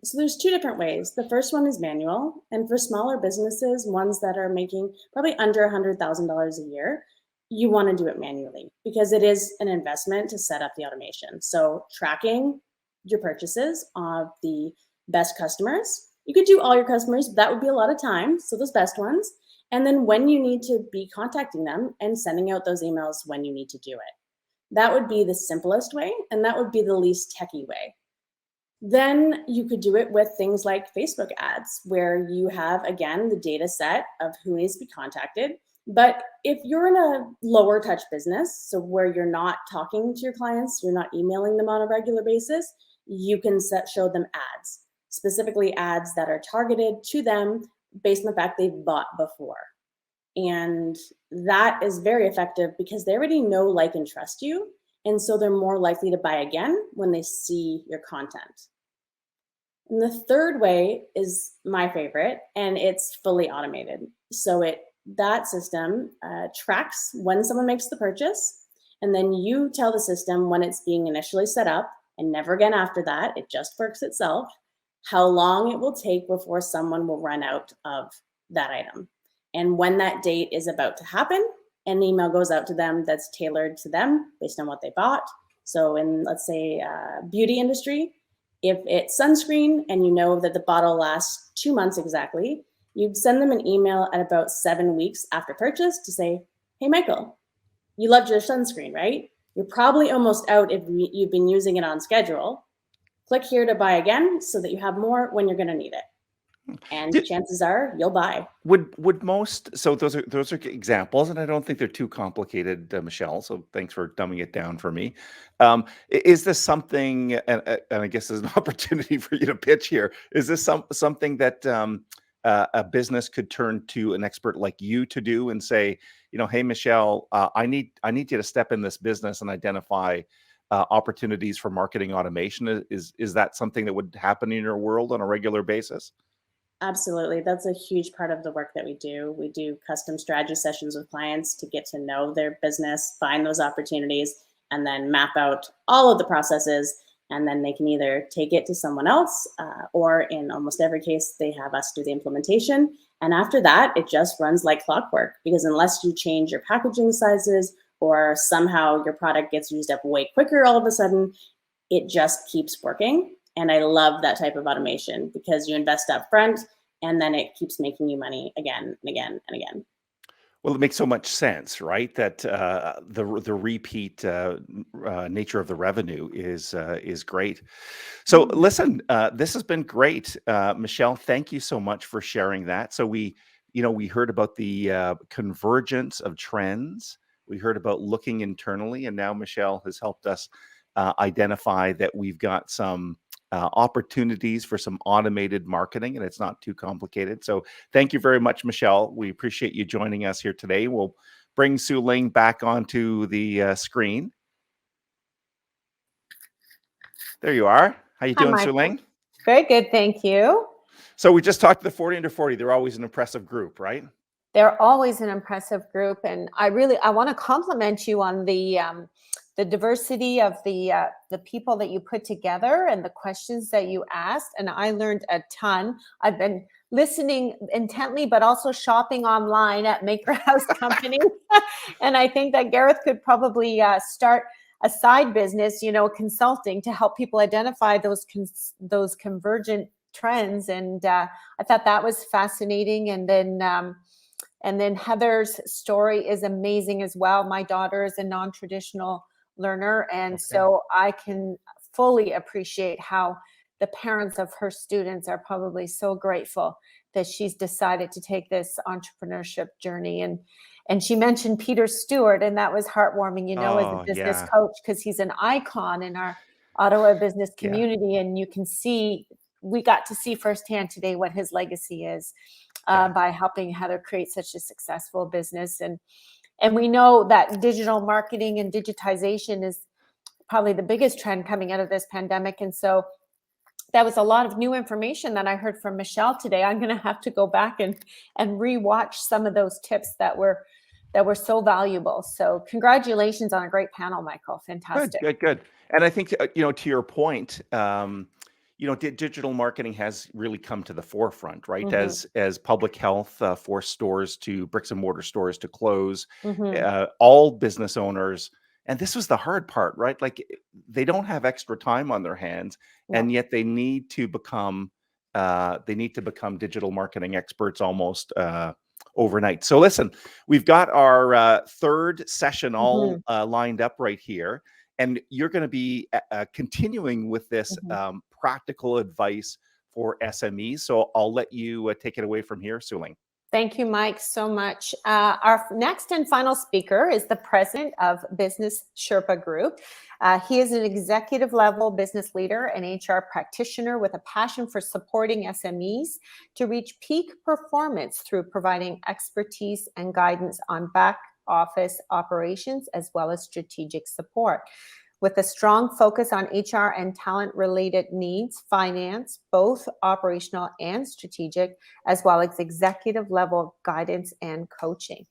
So there's two different ways. The first one is manual, and for smaller businesses, ones that are making probably under $100,000 a year, you want to do it manually because it is an investment to set up the automation. So tracking your purchases of the best customers, you could do all your customers, but that would be a lot of time. So those best ones. And then when you need to be contacting them and sending out those emails when you need to do it. That would be the simplest way, and that would be the least techie way. Then you could do it with things like Facebook ads, where you have, again, the data set of who needs to be contacted. But if you're in a lower touch business, so where you're not talking to your clients, you're not emailing them on a regular basis, you can show them ads, specifically ads that are targeted to them based on the fact they've bought before. And that is very effective because they already know, like, and trust you. And so they're more likely to buy again when they see your content. And the third way is my favorite, and it's fully automated. So that system tracks when someone makes the purchase, and then you tell the system when it's being initially set up, and never again after that, it just works itself, how long it will take before someone will run out of that item. And when that date is about to happen, an email goes out to them that's tailored to them based on what they bought. So in, let's say, beauty industry, if it's sunscreen and you know that the bottle lasts 2 months exactly, you'd send them an email at about 7 weeks after purchase to say, "Hey, Michael, you loved your sunscreen, right? You're probably almost out if you've been using it on schedule. Click here to buy again so that you have more when you're going to need it." and Did- chances are you'll buy. Would most, so those are examples, and I don't think they're too complicated, Michelle. So thanks for dumbing it down for me. Is this something, and I guess there's an opportunity for you to pitch here. Is this something that a business could turn to an expert like you to do and say, hey, Michelle, I need you to step in this business and identify opportunities for marketing automation? Is that something that would happen in your world on a regular basis? Absolutely. That's a huge part of the work that we do. We do custom strategy sessions with clients to get to know their business, find those opportunities, and then map out all of the processes. And then they can either take it to someone else, or in almost every case, they have us do the implementation. And after that, it just runs like clockwork, because unless you change your packaging sizes or somehow your product gets used up way quicker all of a sudden, it just keeps working. And I love that type of automation because you invest up front and then it keeps making you money again and again and again. Well, it makes so much sense, right? That the repeat nature of the revenue is great. So, listen, this has been great, Michelle. Thank you so much for sharing that. So we heard about the convergence of trends. We heard about looking internally, and now Michelle has helped us identify that we've got some opportunities for some automated marketing, and it's not too complicated. So thank you very much, Michelle. We appreciate you joining us here today. We'll bring Sue Ling back onto the screen. There you are. How you doing, Sue Ling? Very good, thank you. So we just talked to the 40 under 40. They're always an impressive group, right? They're always an impressive group, and I want to compliment you on the diversity of the people that you put together and the questions that you asked, and I learned a ton. I've been listening intently, but also shopping online at Maker House Company, and I think that Gareth could probably start a side business, consulting to help people identify those convergent trends, and I thought that was fascinating. And then Heather's story is amazing as well. My daughter is a non-traditional learner, and so I can fully appreciate how the parents of her students are probably so grateful that she's decided to take this entrepreneurship journey. And she mentioned Peter Stewart, and that was heartwarming, as a business coach, because he's an icon in our Ottawa business community. And we got to see firsthand today what his legacy is by helping Heather create such a successful business. And we know that digital marketing and digitization is probably the biggest trend coming out of this pandemic. And so that was a lot of new information that I heard from Michelle today. I'm going to have to go back and rewatch some of those tips that were so valuable. So congratulations on a great panel, Michael. Fantastic. Good. And I think, to your point, digital marketing has really come to the forefront, right? Mm-hmm. As public health forced stores bricks and mortar stores to close, Mm-hmm. all business owners, and this was the hard part, right? Like they don't have extra time on their hands, and yet they need to become digital marketing experts almost overnight. So listen, we've got our third session all lined up right here. And you're going to be continuing with this practical advice for SMEs. So I'll let you take it away from here, Sue Ling. Thank you, Mike, so much. Our next and final speaker is the president of Business Sherpa Group. He is an executive level business leader and HR practitioner with a passion for supporting SMEs to reach peak performance through providing expertise and guidance on back office operations as well as strategic support. With a strong focus on HR and talent-related needs, finance, both operational and strategic, as well as executive-level guidance and coaching.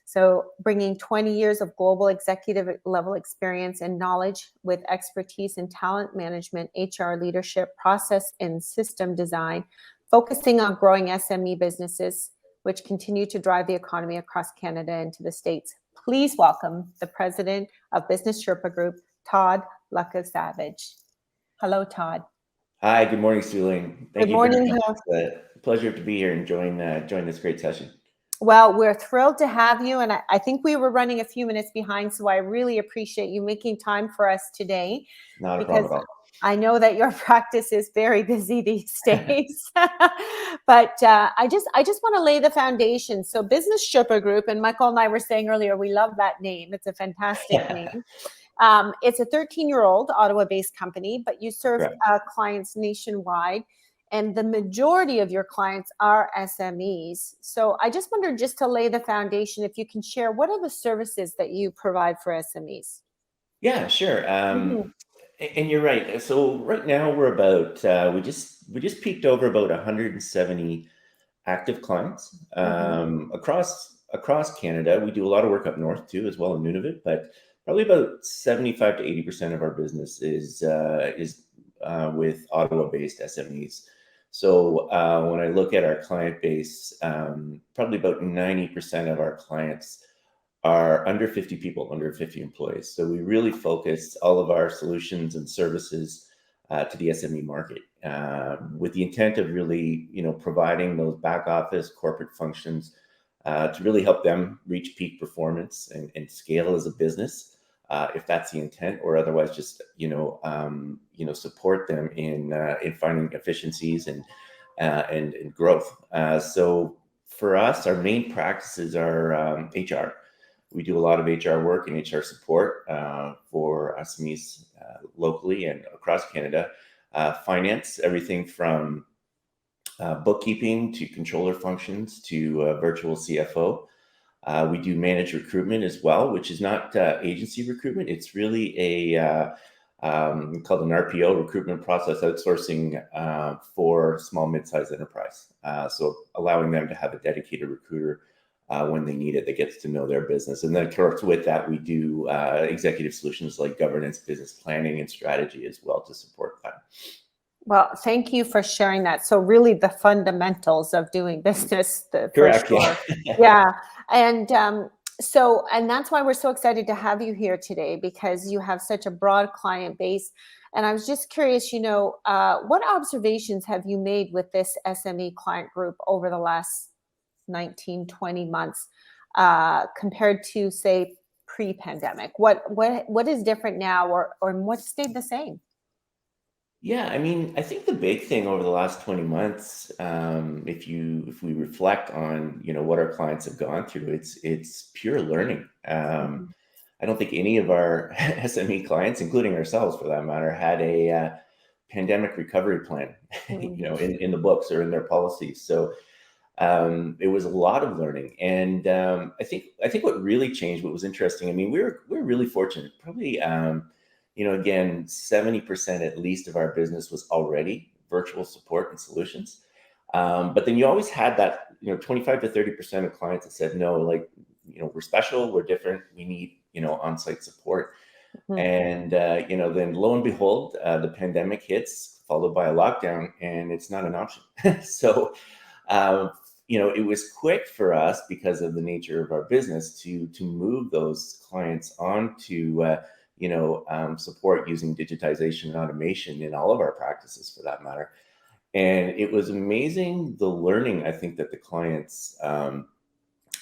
So bringing 20 years of global executive-level experience and knowledge with expertise in talent management, HR leadership, process, and system design, focusing on growing SME businesses, which continue to drive the economy across Canada and to the States. Please welcome the president of Business Sherpa Group, Todd Lucka-Savage. Hello, Todd. Hi, good morning, Sue Ling. Good morning. It's a pleasure to be here and join this great session. Well, we're thrilled to have you. And I think we were running a few minutes behind. So I really appreciate you making time for us today, Not a because problem at all. I know that your practice is very busy these days. But I just want to lay the foundation. So Business Sherpa Group, and Michael and I were saying earlier, we love that name. It's a fantastic name. It's a 13-year-old Ottawa-based company, but you serve clients nationwide. And the majority of your clients are SMEs. So I just wondered, just to lay the foundation, if you can share, what are the services that you provide for SMEs? Yeah, sure. Mhm. And you're right. So right now we're about we just peaked over about 170 active clients across Canada. We do a lot of work up north too, as well in Nunavut, but probably about 75 to 80% of our business is with Ottawa-based SMEs. So when I look at our client base, probably about 90% of our clients are under 50 people, under 50 employees. So we really focus all of our solutions and services to the SME market with the intent of really, providing those back office corporate functions to really help them reach peak performance and scale as a business, if that's the intent, or otherwise just, support them in finding efficiencies and growth. So for us, our main practices are HR. We do a lot of HR work and HR support for SMEs locally and across Canada. Finance, everything from bookkeeping to controller functions to virtual CFO. We do managed recruitment as well, which is not agency recruitment. It's really a called an RPO, recruitment process outsourcing for small, mid-sized enterprise. So allowing them to have a dedicated recruiter when they need it, that gets to know their business. And then, of course, with that, we do executive solutions like governance, business planning, and strategy as well to support that. Well, thank you for sharing that. So really the fundamentals of doing business, Correct. for sure. Yeah. And and that's why we're so excited to have you here today, because you have such a broad client base. And I was just curious, what observations have you made with this SME client group over the last 19, 20 months compared to, say, pre-pandemic? What is different now, or what stayed the same? Yeah, I mean, I think the big thing over the last 20 months, if we reflect on, what our clients have gone through, it's pure learning. I don't think any of our SME clients, including ourselves for that matter, had a pandemic recovery plan, in the books or in their policies. So it was a lot of learning, and I think what really changed, what was interesting. I mean, we're really fortunate. Probably, again, 70% at least of our business was already virtual support and solutions. But then you always had that, 25 to 30% of clients that said, no, like, we're special, we're different, we need, on-site support. And, then lo and behold, the pandemic hits, followed by a lockdown, and it's not an option. So, it was quick for us because of the nature of our business to move those clients onto, support using digitization and automation in all of our practices for that matter. And it was amazing, the learning, I think, that the clients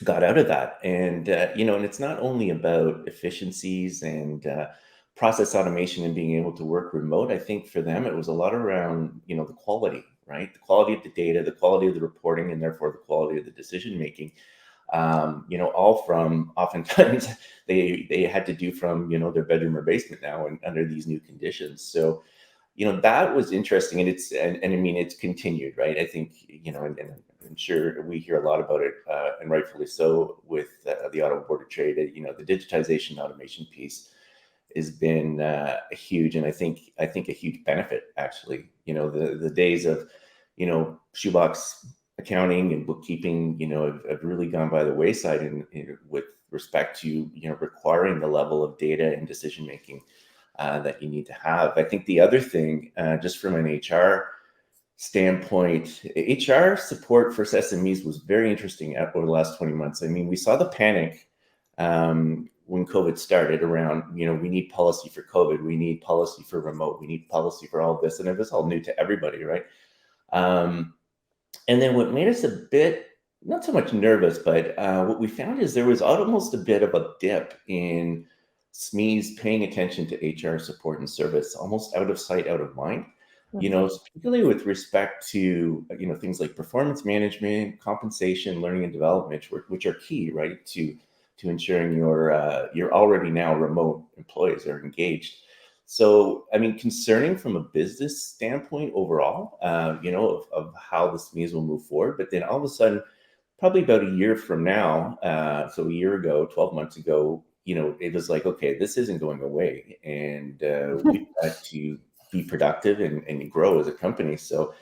got out of that. And, and it's not only about efficiencies and process automation and being able to work remote. I think for them, it was a lot around, the quality, right? The quality of the data, the quality of the reporting, and therefore the quality of the decision making. All from, oftentimes they had to do from, their bedroom or basement now, and under these new conditions. So, that was interesting, and I mean, it's continued, right? I think, and I'm sure we hear a lot about it, and rightfully so, with the Ottawa Board of Trade. The digitization automation piece has been huge, and I think a huge benefit, actually. The days of, shoebox accounting and bookkeeping, have really gone by the wayside with respect to, requiring the level of data and decision making that you need to have. I think the other thing, just from an HR standpoint, HR support for SMEs was very interesting over the last 20 months. I mean, we saw the panic when COVID started around, we need policy for COVID, we need policy for remote, we need policy for all this, and it was all new to everybody, right? And then what made us a bit not so much nervous, but what we found is there was almost a bit of a dip in Smes paying attention to HR support and service, almost out of sight, out of mind. Particularly with respect to things like performance management, compensation, learning and development, which are key, right, to ensuring your already now remote employees are engaged. So, I mean, concerning from a business standpoint overall, of how the Smes will move forward. But then all of a sudden, probably about a year from now, so a year ago, 12 months ago, it was like, okay, this isn't going away. And we've got to be productive and grow as a company. So,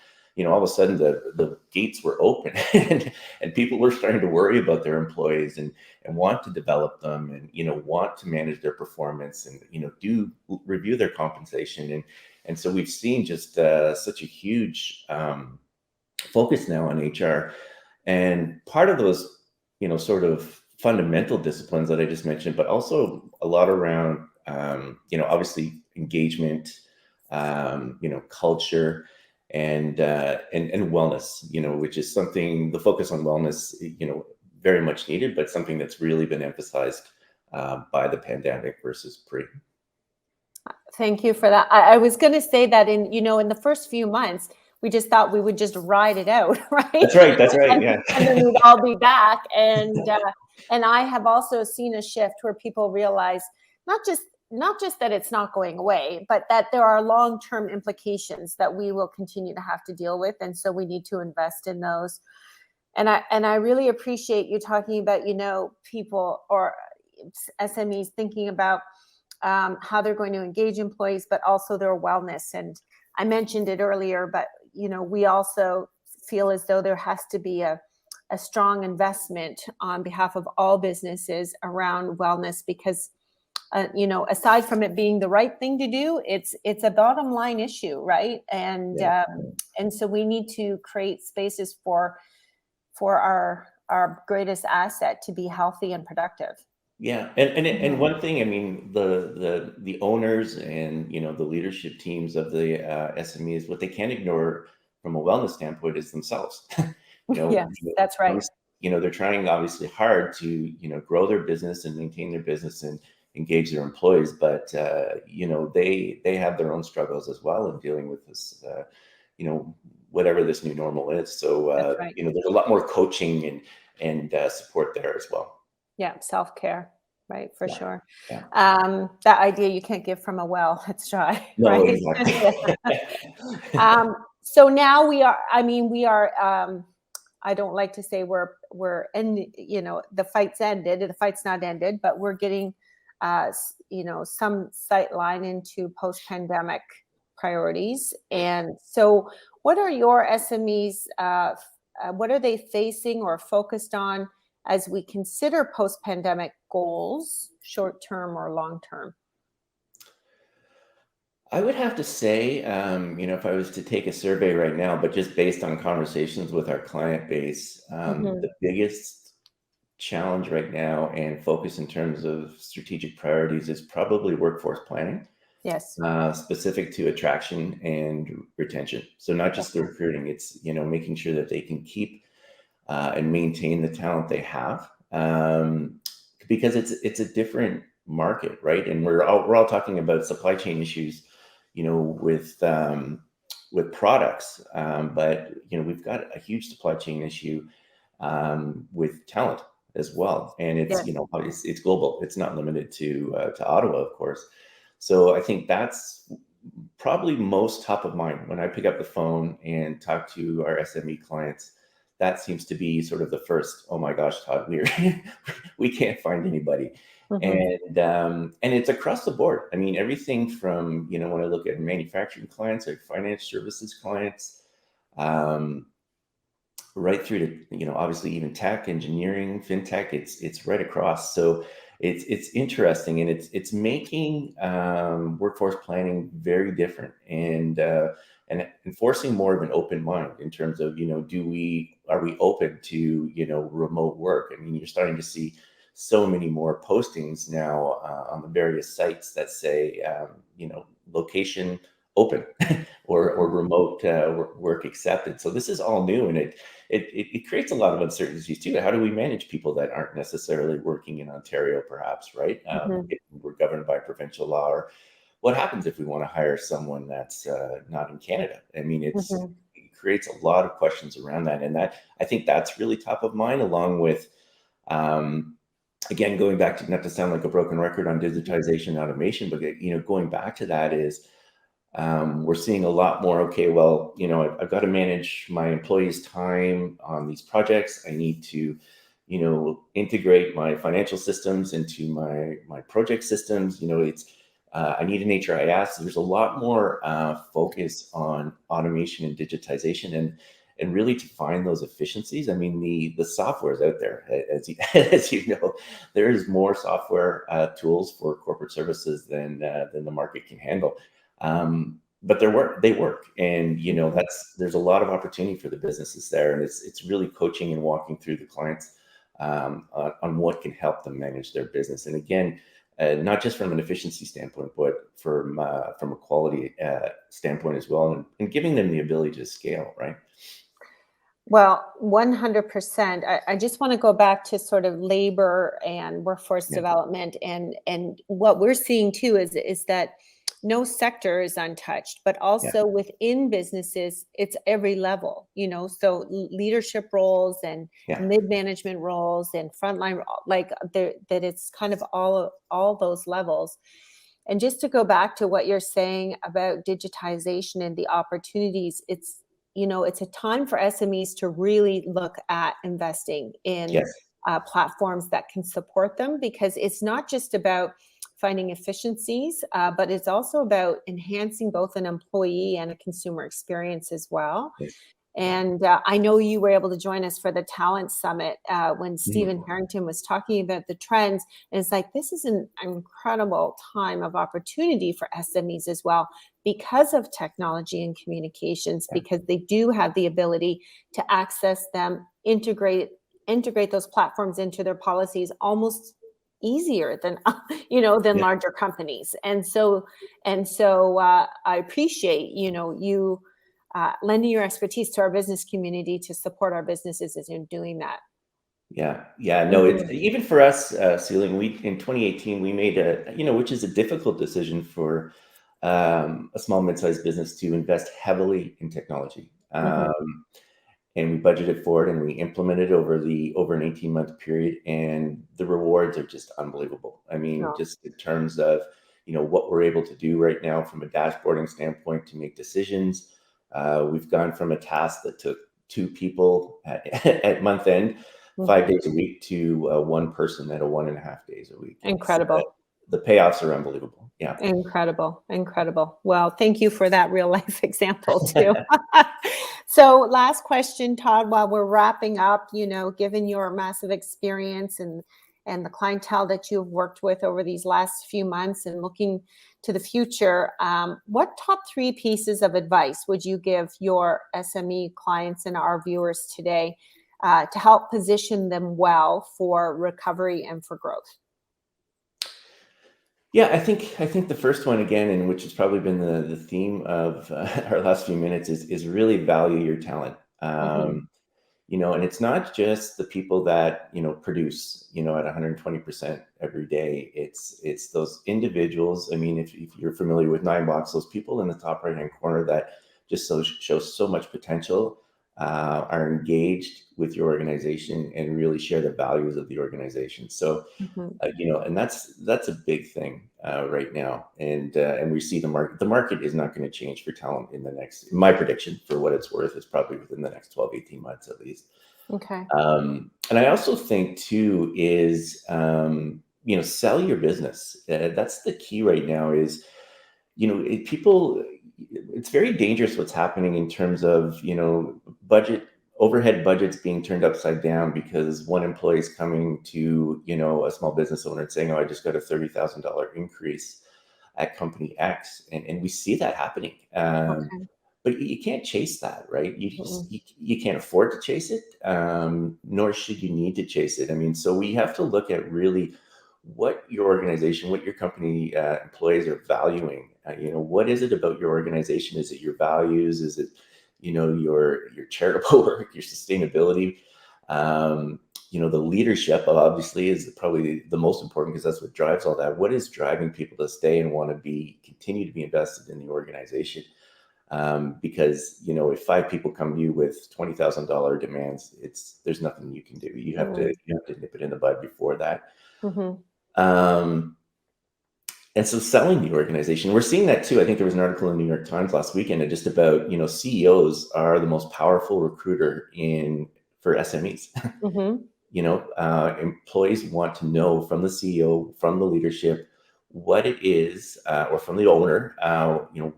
all of a sudden the gates were open and people were starting to worry about their employees and want to develop them and, want to manage their performance and, do review their compensation. And so we've seen just such a huge focus now on HR. And part of those, sort of fundamental disciplines that I just mentioned, but also a lot around, obviously engagement, culture, and wellness, which is something, the focus on wellness, very much needed, but something that's really been emphasized by the pandemic versus pre. Thank you for that. I was going to say that in the first few months, we just thought we would just ride it out, right? That's right. Yeah. And then we'd all be back. And I have also seen a shift where people realize not just that it's not going away, but that there are long-term implications that we will continue to have to deal with. And so we need to invest in those. And I really appreciate you talking about, people or SMEs thinking about how they're going to engage employees, but also their wellness. And I mentioned it earlier, but, we also feel as though there has to be a strong investment on behalf of all businesses around wellness because aside from it being the right thing to do, it's a bottom line issue, right? And and so we need to create spaces for our greatest asset to be healthy and productive. Yeah, and one thing, I mean, the owners and the leadership teams of the SMEs, what they can't ignore from a wellness standpoint is themselves. Yes, that's right. They're trying obviously hard to grow their business and maintain their business and engage their employees, but they have their own struggles as well in dealing with this whatever this new normal is. So right. There's a lot more coaching and support there as well. Yeah, self-care, right, for sure. Yeah. That idea you can't give from a well, it's dry, No, right? exactly. So now we are, I don't like to say we're in, the fight's ended, the fight's not ended, but we're getting, some sight line into post-pandemic priorities. And so what are your SMEs, what are they facing or focused on as we consider post-pandemic goals, short-term or long-term? I would have to say, if I was to take a survey right now, but just based on conversations with our client base, the biggest challenge right now and focus in terms of strategic priorities is probably workforce planning. Yes. Specific to attraction and retention. So not just the recruiting, it's, making sure that they can keep and maintain the talent they have, because it's a different market, right? And we're all talking about supply chain issues, with products, but we've got a huge supply chain issue with talent as well, and it's it's global. It's not limited to Ottawa, of course. So I think that's probably most top of mind when I pick up the phone and talk to our SME clients. That seems to be sort of the first, oh my gosh, Todd, we can't find anybody. And it's across the board. I mean, everything from, when I look at manufacturing clients or finance services clients, right through to, obviously even tech, engineering, fintech, it's right across. So it's interesting, and it's making workforce planning very different and enforcing more of an open mind in terms of, are we open to, remote work? I mean, you're starting to see so many more postings now on the various sites that say, location open or remote work accepted. So this is all new, and it creates a lot of uncertainties too. How do we manage people that aren't necessarily working in Ontario, perhaps, right? If we're governed by provincial law, or what happens if we want to hire someone that's not in Canada? I mean, it creates a lot of questions around that, and that I think that's really top of mind, along with again, going back to, not to sound like a broken record on digitization and automation, but going back to that is we're seeing a lot more. Okay, well, I've got to manage my employees' time on these projects. I need to, integrate my financial systems into my project systems. I need an HRIS. There's a lot more focus on automation and digitization, and really to find those efficiencies. I mean, the software is out there, as you know. There is more software tools for corporate services than the market can handle. But they work, and there's a lot of opportunity for the businesses there, and it's really coaching and walking through the clients on what can help them manage their business. And again, not just from an efficiency standpoint, but from a quality standpoint as well, and giving them the ability to scale, right? Well, 100%. I just want to go back to sort of labor and workforce development, and what we're seeing too is that no sector is untouched, but also within businesses, it's every level, so leadership roles and mid-management roles and frontline, that it's kind of all those levels. And just to go back to what you're saying about digitization and the opportunities, it's a time for SMEs to really look at investing in platforms that can support them, because it's not just about finding efficiencies, but it's also about enhancing both an employee and a consumer experience as well. And I know you were able to join us for the Talent Summit when Stephen Harrington was talking about the trends. And it's like, this is an incredible time of opportunity for SMEs as well, because of technology and communications, because they do have the ability to access them, integrate those platforms into their policies almost easier than larger companies. And so I appreciate you lending your expertise to our business community to support our businesses as you're doing that. No, it's even for us, Ceiling. We in 2018 we made which is a difficult decision for a small mid-sized business to invest heavily in technology. And we budgeted for it, and we implemented over an 18-month period, and the rewards are just unbelievable. I mean, just in terms of what we're able to do right now from a dashboarding standpoint to make decisions. We've gone from a task that took 2 people at month end, 5 days a week, to 1 person at 1.5 days a week. Incredible. The payoffs are unbelievable. Incredible. Well, thank you for that real life example too. So last question, Todd, while we're wrapping up, given your massive experience and the clientele that you've worked with over these last few months and looking to the future, what top 3 pieces of advice would you give your SME clients and our viewers today to help position them well for recovery and for growth? I think the first one, again, and which has probably been the theme of our last few minutes, is really value your talent. And it's not just the people that produce at 120% every day. It's those individuals. I mean, if you're familiar with 9box, those people in the top right hand corner that just show so much potential, are engaged with your organization and really share the values of the organization. So, and that's a big thing right now. And we see the market is not going to change for talent my prediction, for what it's worth, is probably within the next 12, 18 months at least. Okay. And I also think too is, sell your business. That's the key right now is, it's very dangerous what's happening in terms of, overhead budgets being turned upside down because one employee is coming to, a small business owner and saying, "Oh, I just got a $30,000 increase at company X." And we see that happening. But you can't chase that, right? You can't afford to chase it, nor should you need to chase it. I mean, so we have to look at really what your organization, what your company employees are valuing What is it about your organization? Is it your values? Is it, your charitable work, your sustainability? The leadership obviously is probably the most important, because that's what drives all that. What is driving people to stay and want to continue to be invested in the organization? Because if 5 people come to you with $20,000 demands, there's nothing you can do. You have to nip it in the bud before that. And so selling the organization, we're seeing that too. I think there was an article in the New York Times last weekend just about, CEOs are the most powerful recruiter for SMEs. Employees want to know from the CEO, from the leadership, what it is, or from the owner,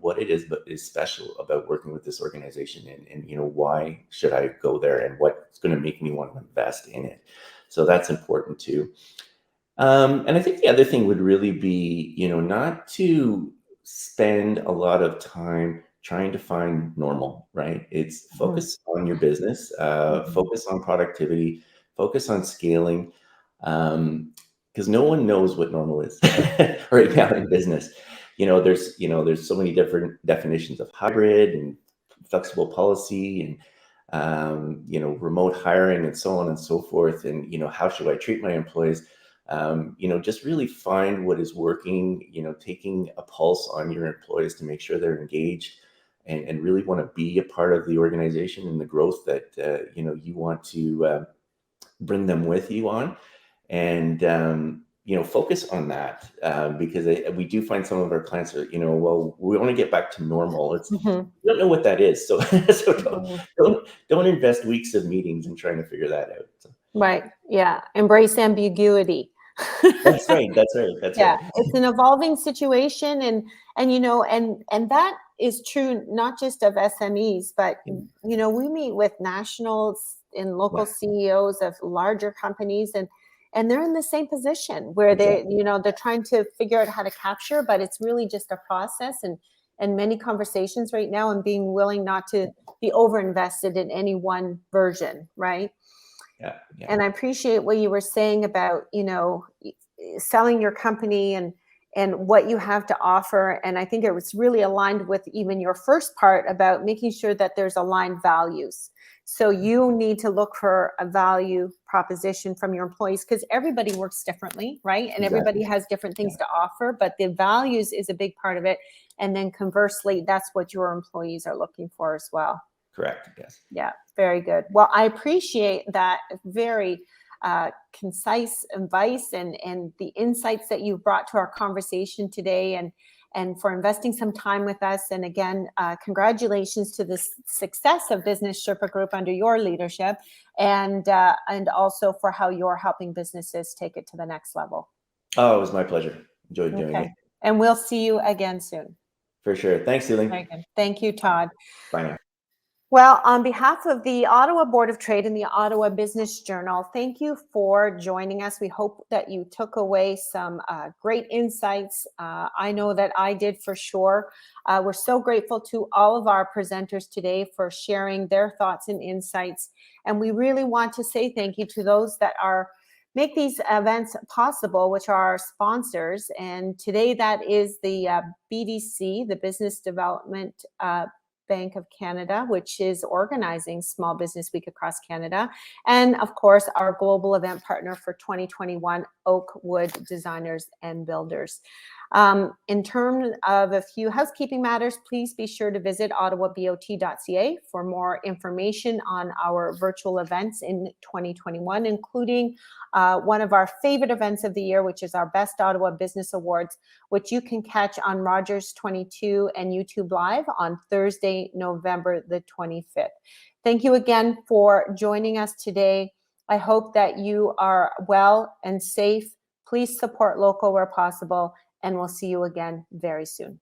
what it is, but is special about working with this organization, and why should I go there, and what's going to make me want to invest in it. So that's important too. And I think the other thing would really be, not to spend a lot of time trying to find normal, right? It's focus on your business, focus on productivity, focus on scaling, because no one knows what normal is right now in business. There's so many different definitions of hybrid and flexible policy and, remote hiring and so on and so forth. And, how should I treat my employees? Just really find what is working, taking a pulse on your employees to make sure they're engaged and really want to be a part of the organization and the growth that, you want to bring them with you on. And, focus on that, because we do find some of our clients are, well, we want to get back to normal. We don't know what that is. So, don't invest weeks of meetings in trying to figure that out. So. Right. Yeah. Embrace ambiguity. That's right. Yeah. It's an evolving situation. And that is true, not just of SMEs, but, we meet with nationals and local CEOs of larger companies, and they're in the same position where they're trying to figure out how to capture, but it's really just a process and many conversations right now, and being willing not to be over-invested in any one version, right? Yeah. And I appreciate what you were saying about, selling your company and what you have to offer. And I think it was really aligned with even your first part about making sure that there's aligned values. So you need to look for a value proposition from your employees, because everybody works differently, right? And everybody has different things to offer, but the values is a big part of it. And then conversely, that's what your employees are looking for as well. Correct. Yes. Yeah. Very good. Well, I appreciate that very concise advice and the insights that you've brought to our conversation today, and for investing some time with us. And again, congratulations to the success of Business Sherpa Group under your leadership, and also for how you're helping businesses take it to the next level. Oh, it was my pleasure. Enjoyed doing it. And we'll see you again soon. For sure. Thanks, Celine. Very good. Thank you, Todd. Bye now. Well, on behalf of the Ottawa Board of Trade and the Ottawa Business Journal, thank you for joining us. We hope that you took away some great insights. I know that I did for sure. We're so grateful to all of our presenters today for sharing their thoughts and insights. And we really want to say thank you to those that make these events possible, which are our sponsors. And today that is the BDC, the Business Development Bank of Canada, which is organizing Small Business Week across Canada. And of course, our global event partner for 2021, Oakwood Designers and Builders. In terms of a few housekeeping matters, please be sure to visit ottawabot.ca for more information on our virtual events in 2021, including one of our favorite events of the year, which is our Best Ottawa Business Awards, which you can catch on Rogers 22 and YouTube Live on Thursday, November the 25th. Thank you again for joining us today. I hope that you are well and safe. Please support local where possible, and we'll see you again very soon.